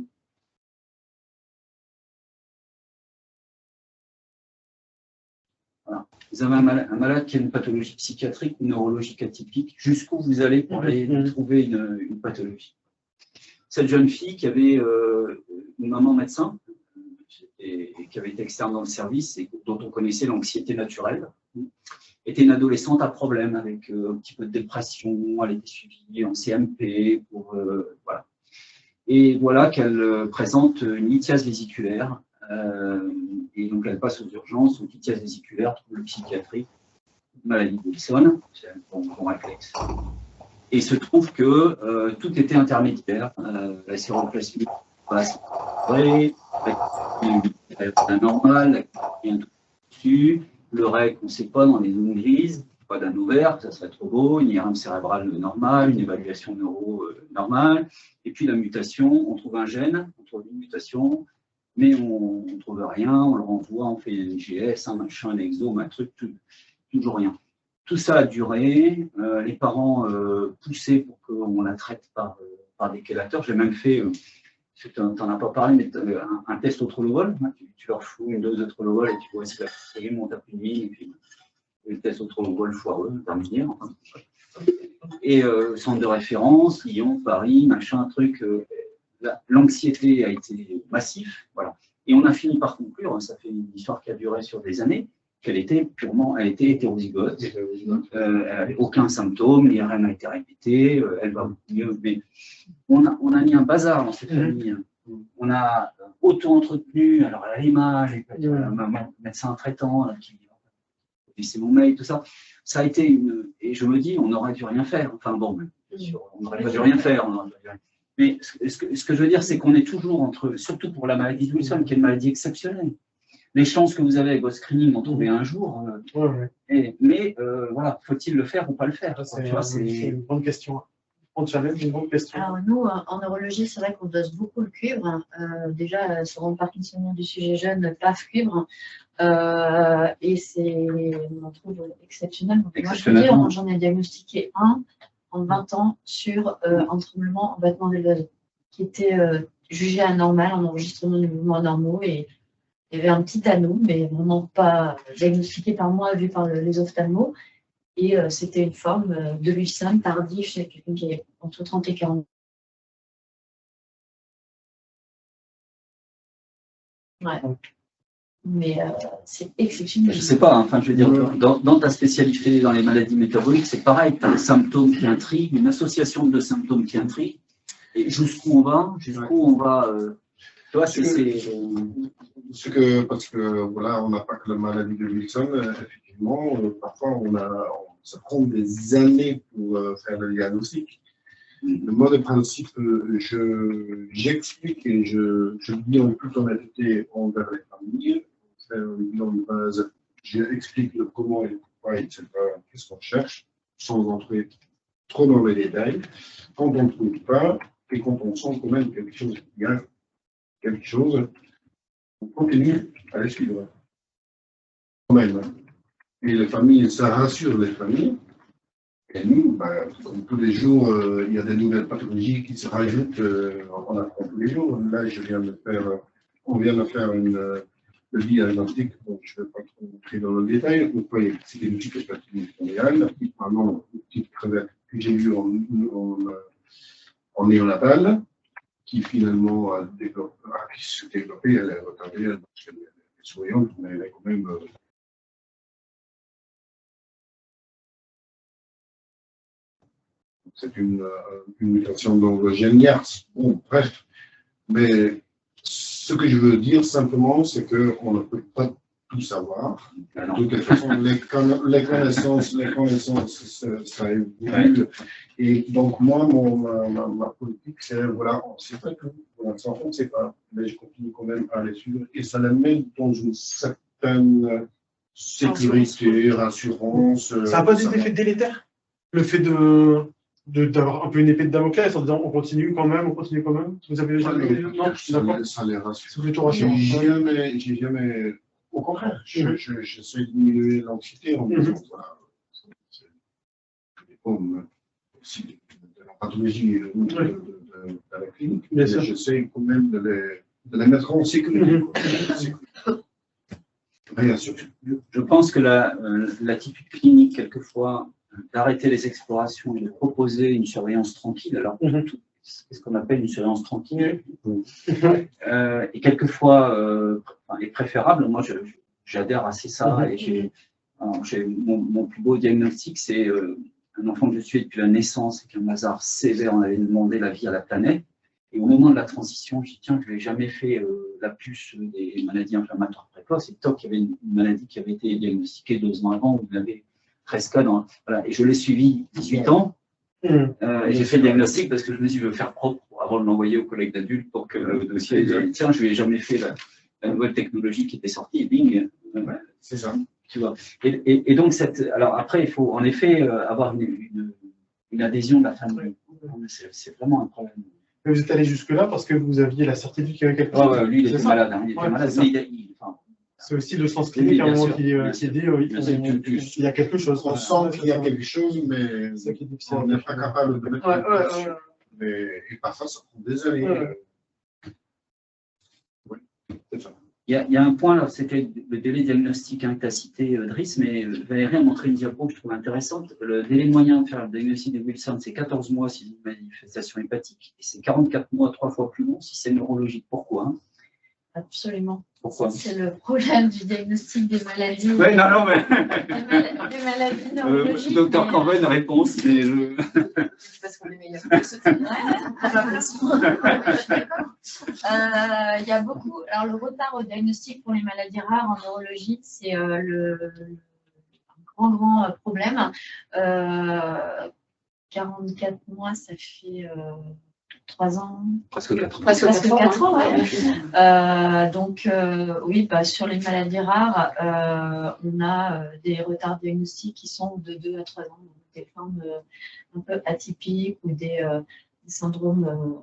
voilà. Vous avez un malade qui a une pathologie psychiatrique ou neurologique atypique, jusqu'où vous allez pour aller trouver une pathologie. Cette jeune fille qui avait une maman médecin, et qui avait été externe dans le service et dont on connaissait l'anxiété naturelle, était une adolescente à problème avec un petit peu de dépression, elle était suivie en CMP, voilà. Et voilà qu'elle présente une lithiase vésiculaire, et donc elle passe aux urgences, une lithiase vésiculaire, trouble psychiatrique, maladie de Wilson, c'est un bon réflexe. Et il se trouve que tout était intermédiaire, la séroplasmie passe la normale, rien dessus, le REC, on ne sait pas, dans les zones grises, pas d'un ovaire, ça serait trop beau, une IRM cérébrale normale, une évaluation neuro normale, et puis la mutation, on trouve un gène, on trouve une mutation, mais on ne trouve rien, on le renvoie, on fait un IGS, un machin, un exome, un truc, toujours rien. Tout ça a duré, les parents poussaient pour qu'on la traite par des chélateurs. J'ai même fait, tu n'en as pas parlé, mais un test au trollovol. Tu leur fous une dose de trollovol et tu vois si la série monte à plus de 1000, et puis le test au trollovol foireux, intermédiaire. Enfin, et centre de référence, Lyon, Paris, machin, truc. L'anxiété a été massive, voilà. Et on a fini par conclure, ça fait une histoire qui a duré sur des années, qu'elle était hétérozygote, elle n'avait aucun symptôme, l'IRM a été répété, elle va beaucoup mieux, mais on a mis un bazar dans cette famille. On a auto-entretenu, alors à l'image, un médecin traitant qui dit c'est mon mail, tout ça. Ça a été et je me dis, on n'aurait dû rien faire. Enfin bon, on n'aurait pas dû rien faire. Mais ce que je veux dire, c'est qu'on est toujours surtout pour la maladie de Wilson, qui est une maladie exceptionnelle. Les chances que vous avez avec votre screening d'en trouver un jour, mais voilà, faut-il le faire ou pas le faire? C'est une bonne question. On challenge une bonne question. Alors nous, en neurologie, c'est vrai qu'on dose beaucoup le cuivre. Déjà, sur le parkinsonien du sujet jeune, PAF cuivre. Et on trouve exceptionnel. Donc, moi, je veux dire, j'en ai diagnostiqué un en 20 ans sur un tremblement en battement des vasos, qui était jugé anormal en enregistrement des mouvements anormaux. Et il y avait un petit anneau, mais vraiment pas diagnostiqué par moi, vu par les ophtalmos. Et c'était une forme de Wilson tardive chez quelqu'un qui est entre 30 et 40. Ouais. Mais c'est exceptionnel. Je ne sais pas, enfin, je veux dire, dans ta spécialité, dans les maladies métaboliques, c'est pareil, tu as des symptômes qui intriguent, une association de symptômes qui intriguent, et jusqu'où on va, tu vois, parce que voilà, on n'a pas que la maladie de Wilson, effectivement, parfois ça prend des années pour faire le diagnostic. Le mode de principe, j'explique et je dis en toute honnêteté envers les familles, faire une bilan de base, j'explique le comment et le pourquoi, etc., qu'est-ce qu'on cherche, sans entrer trop dans les détails. Quand on ne trouve pas, et quand on sent quand même quelque chose qui gagne, quelque chose, on continue à les suivre. Quand même. Et les familles, ça rassure les familles. Et nous, comme tous les jours, il y a des nouvelles pathologies qui se rajoutent, on apprend tous les jours. Là, on vient de faire le diagnostic, donc je ne vais pas trop entrer dans le détail. Vous voyez, c'est une petite hépatite familiale, vraiment une petite crevette que j'ai vue en néonatal, qui finalement qui s'est développée, elle est retardée, parce qu'elle est souriante, mais elle est quand même. C'est une mutation dans le gène YARS. Bon, bref. Mais ce que je veux dire simplement, c'est qu'on ne peut pas tout savoir. Alors, De toute façon, les connaissances, ça évolue. Ouais. Et donc, moi, ma politique, c'est, voilà, on ne sait pas tout. Pour l'instant, on ne sait pas. Mais je continue quand même à les suivre. Et ça les met dans une certaine sécurité, rassurance. Ça n'a pas des effets délétères? Le fait d'avoir un peu une épée de Damoclès en disant on continue quand même, Vous avez déjà non, ça les rassure. C'est plutôt rassurant. J'ai jamais. Au contraire, j'essaie de diminuer l'anxiété en disant voilà, c'est de la pathologie de la clinique, mais j'essaie quand même de les mettre en sécurité. Rien sur. Je pense que l'attitude clinique, quelquefois, d'arrêter les explorations et de proposer une surveillance tranquille, alors c'est ce qu'on appelle une surveillance tranquille, et quelquefois est préférable. Moi, j'adhère assez ça. Et mon plus beau diagnostic, c'est un enfant que je suis depuis la naissance et qu'un hasard sévère, on avait demandé la vie à la planète. Et au moment de la transition, je dis tiens, je n'avais jamais fait la puce des maladies inflammatoires précoces. Et toc, il y avait une maladie qui avait été diagnostiquée 2 ans avant, où il avait presque voilà. Et je l'ai suivi 18 ans. Et j'ai fait le diagnostic parce que je me suis dit, je veux faire propre avant de l'envoyer aux collègues d'adultes pour que le dossier dise tiens, je ne lui ai jamais fait la nouvelle technologie qui était sortie, et bing, voilà. C'est ça. Tu vois. Et donc, alors après, il faut en effet avoir une adhésion de la famille. C'est vraiment un problème. Mais vous êtes allé jusque-là parce que vous aviez la certitude qu'il y avait quelque chose. Ouais, lui, il était malade. Hein, il était malade. C'est aussi le sens clinique à un moment qui dit il y a quelque chose. On sent qu'il y a quelque chose, mais on n'est pas capable de mettre et parfois, ça prend des années. Oui, c'est ça. Il y a un point, c'était le délai diagnostique que tu as cité, Driss, mais Valérie a montré une diapo que je trouve intéressante. Le délai moyen de faire le diagnostic de Wilson, c'est 14 mois si c'est une manifestation hépatique, et c'est 44 mois, 3 fois plus long si c'est neurologique. Pourquoi Absolument. Pourquoi? C'est le problème du diagnostic des maladies. Oui, non, mais. Des maladies neurologiques. Docteur Corben, réponse, mais je. C'est parce qu'on est meilleur. Il y a beaucoup. Alors, le retard au diagnostic pour les maladies rares en neurologie, c'est un grand problème. 44 mois, ça fait 3 ans. Presque 4 ans. Presque 4 ans, ouais. Donc, oui, sur les maladies rares, on a des retards diagnostiques qui sont de 2 à 3 ans. Donc des formes un peu atypiques ou des syndromes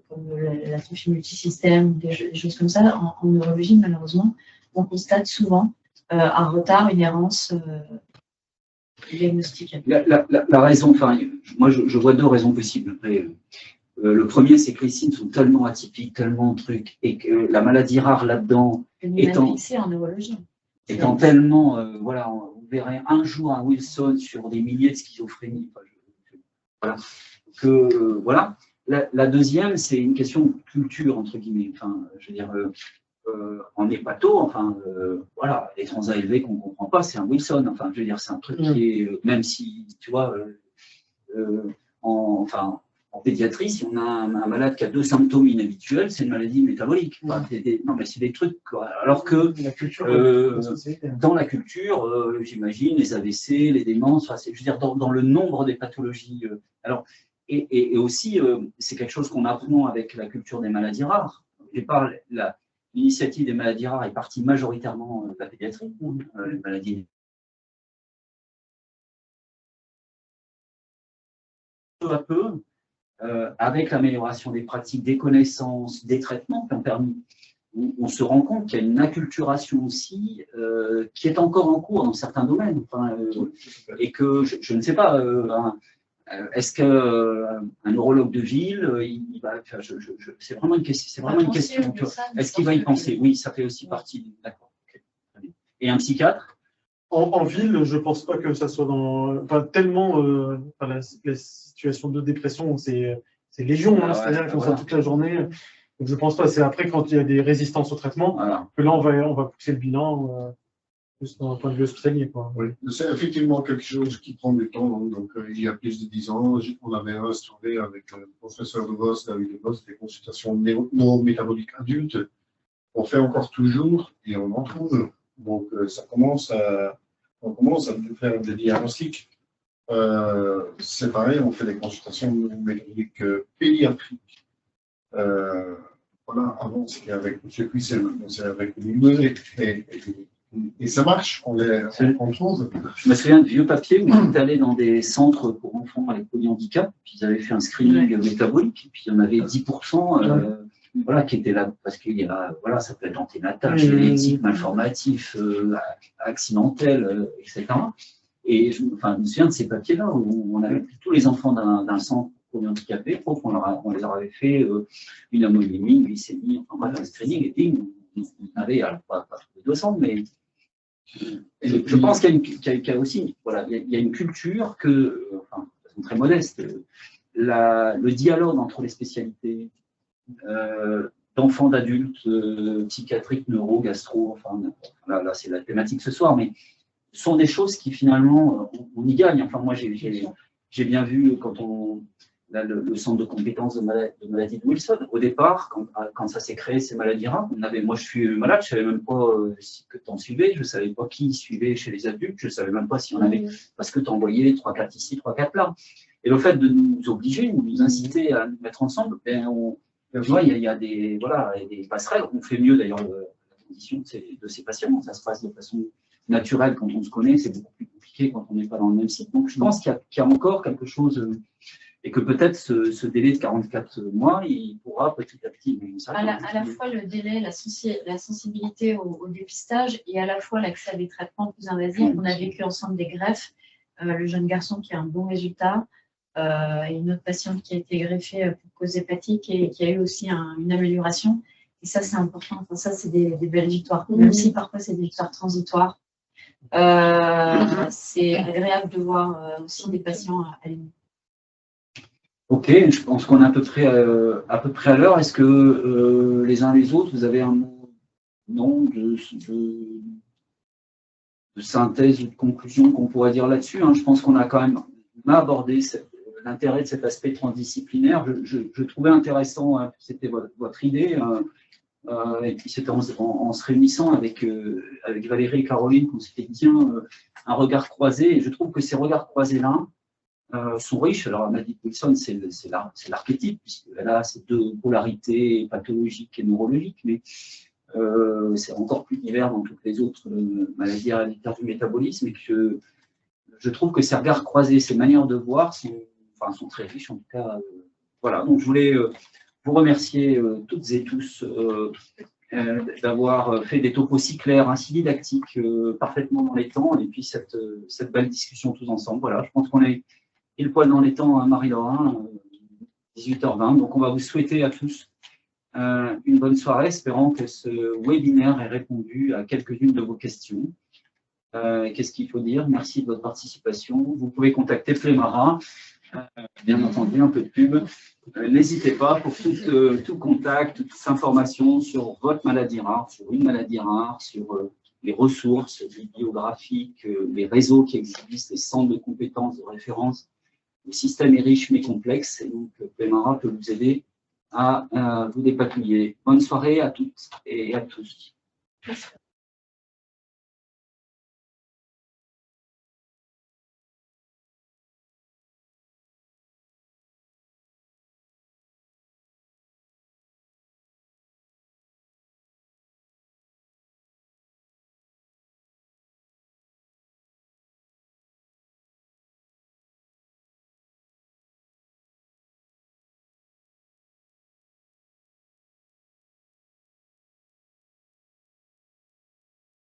comme l'atrophie multisystème, des choses comme ça. En neurologie, malheureusement, on constate souvent un retard, une errance diagnostique. La raison, enfin, moi je vois 2 raisons possibles. Après, le premier, c'est que les signes sont tellement atypiques, tellement trucs, et que la maladie rare là-dedans étant tellement, voilà, vous verrez un jour un Wilson sur des milliers de schizophrénie, voilà, que voilà. La deuxième, c'est une question de culture entre guillemets. Enfin, je veux dire, en hépato, enfin, voilà, les transats élevés qu'on ne comprend pas, c'est un Wilson. Enfin, je veux dire, c'est un truc qui est, même si, tu vois, en pédiatrie, si on a un malade qui a 2 symptômes inhabituels, c'est une maladie métabolique. Enfin, non, mais c'est des trucs, quoi. Alors que dans la culture, j'imagine, les AVC, les démences, enfin, je veux dire, dans le nombre des pathologies. Alors, et aussi, c'est quelque chose qu'on apprend avec la culture des maladies rares. Au départ, l'initiative des maladies rares est partie majoritairement de la pédiatrie, les maladies. Peu à peu, avec l'amélioration des pratiques, des connaissances, des traitements qui ont permis, on se rend compte qu'il y a une acculturation aussi qui est encore en cours dans certains domaines. Enfin, et que, je ne sais pas, est-ce qu'un neurologue de ville, il va, enfin, c'est vraiment une question. C'est vraiment une question. Est-ce qu'il va y penser? Oui, ça fait aussi partie. D'accord. Okay. Et un psychiatre? En ville, je ne pense pas que ça soit dans. Enfin, tellement. La situation de dépression, c'est légion, hein, c'est-à-dire qu'ils font ça toute la journée. Donc, je ne pense pas. C'est après, quand il y a des résistances au traitement, que là, on va pousser le bilan plus d'un point de vue hospitalier. Quoi. Oui, c'est effectivement quelque chose qui prend du temps. Donc, il y a plus de 10 ans, on avait instauré avec le professeur de Vos, David de Vos, des consultations neurométaboliques adultes. On fait encore toujours et on en trouve. Donc, on commence à faire des diagnostics. C'est pareil, on fait des consultations méthodiques pédiatriques. Voilà, avant c'était avec M. Cuissel, maintenant c'est avec Louis. Et ça marche, on trouve. Je me souviens de vieux papiers où on est allé dans des centres pour enfants avec polyhandicap, puis ils avaient fait un screening métabolique, puis il y en avait 10% voilà, qui étaient là, parce qu'il y a, voilà, ça peut être anténatal, génétique, malformatif, accidentel, etc. Et je me souviens de ces papiers-là où on avait pris tous les enfants d'un centre polyhandicapés, on les avait fait une ammonémie, une glycémie, enfin bref, un screening, et puis on avait, alors pas 200, mais je pense qu'il y a aussi, voilà, il y a une culture que, enfin, de façon très modeste, le dialogue entre les spécialités d'enfants, d'adultes, psychiatriques, neuro, gastro, enfin, là c'est la thématique ce soir, mais ce sont des choses qui finalement, on y gagne. Enfin, moi j'ai bien vu quand le centre de compétences de maladie de Wilson, au départ, quand ça s'est créé, ces maladies rares, moi je suis malade, je ne savais même pas que tu en suivais, je ne savais pas qui suivait chez les adultes, je ne savais même pas s'il y en avait, parce que tu envoyais 3-4 ici, 3-4 là. Et le fait de nous obliger, de nous inciter à nous mettre ensemble, tu vois, il y a des passerelles. On fait mieux d'ailleurs la condition de ces patients, ça se passe de façon naturelle quand on se connaît, c'est beaucoup plus compliqué quand on n'est pas dans le même site. Donc je pense qu'il y a encore quelque chose. Et que peut-être ce délai de 44 mois, il pourra petit à petit. À la fois le délai, la sensibilité au dépistage et à la fois l'accès à des traitements plus invasifs. On a vécu ensemble des greffes. Le jeune garçon qui a un bon résultat, et une autre patiente qui a été greffée pour cause hépatique et qui a eu aussi une amélioration. Et ça, c'est important. Enfin, ça, c'est des belles victoires. Même si parfois, c'est des victoires transitoires. C'est agréable de voir aussi des patients aller mieux. Ok, je pense qu'on est à peu près à l'heure. Est-ce que les uns les autres, vous avez un nom de synthèse ou de conclusion qu'on pourrait dire là-dessus, hein? Je pense qu'on a quand même abordé l'intérêt de cet aspect transdisciplinaire. Je trouvais intéressant, hein, c'était votre idée, et puis c'était en se réunissant avec Valérie et Caroline qu'on s'était dit un regard croisé. Et je trouve que ces regards croisés-là, sont riches. Alors, Maladie de Wilson, c'est l'archétype, puisqu'elle a ces deux polarités pathologiques et neurologiques, mais c'est encore plus divers dans toutes les autres maladies héréditaires du métabolisme, et que je trouve que ces regards croisés, ces manières de voir sont très riches, en tout cas. Voilà, donc je voulais vous remercier toutes et tous d'avoir fait des topos si clairs, si didactiques, parfaitement dans les temps, et puis cette belle discussion tous ensemble. Voilà, je pense qu'on est pile poil dans les temps, Marie-Laure, 18h20. Donc, on va vous souhaiter à tous une bonne soirée, espérant que ce webinaire ait répondu à quelques-unes de vos questions. Qu'est-ce qu'il faut dire? Merci de votre participation. Vous pouvez contacter Flémara, bien entendu, un peu de pub. N'hésitez pas pour tout contact, toute information sur votre maladie rare, sur une maladie rare, sur les ressources bibliographiques, les réseaux qui existent, les centres de compétences, de référence. Le système est riche mais complexe, et donc Flémara peut vous aider à vous dépatouiller. Bonne soirée à toutes et à tous. Merci.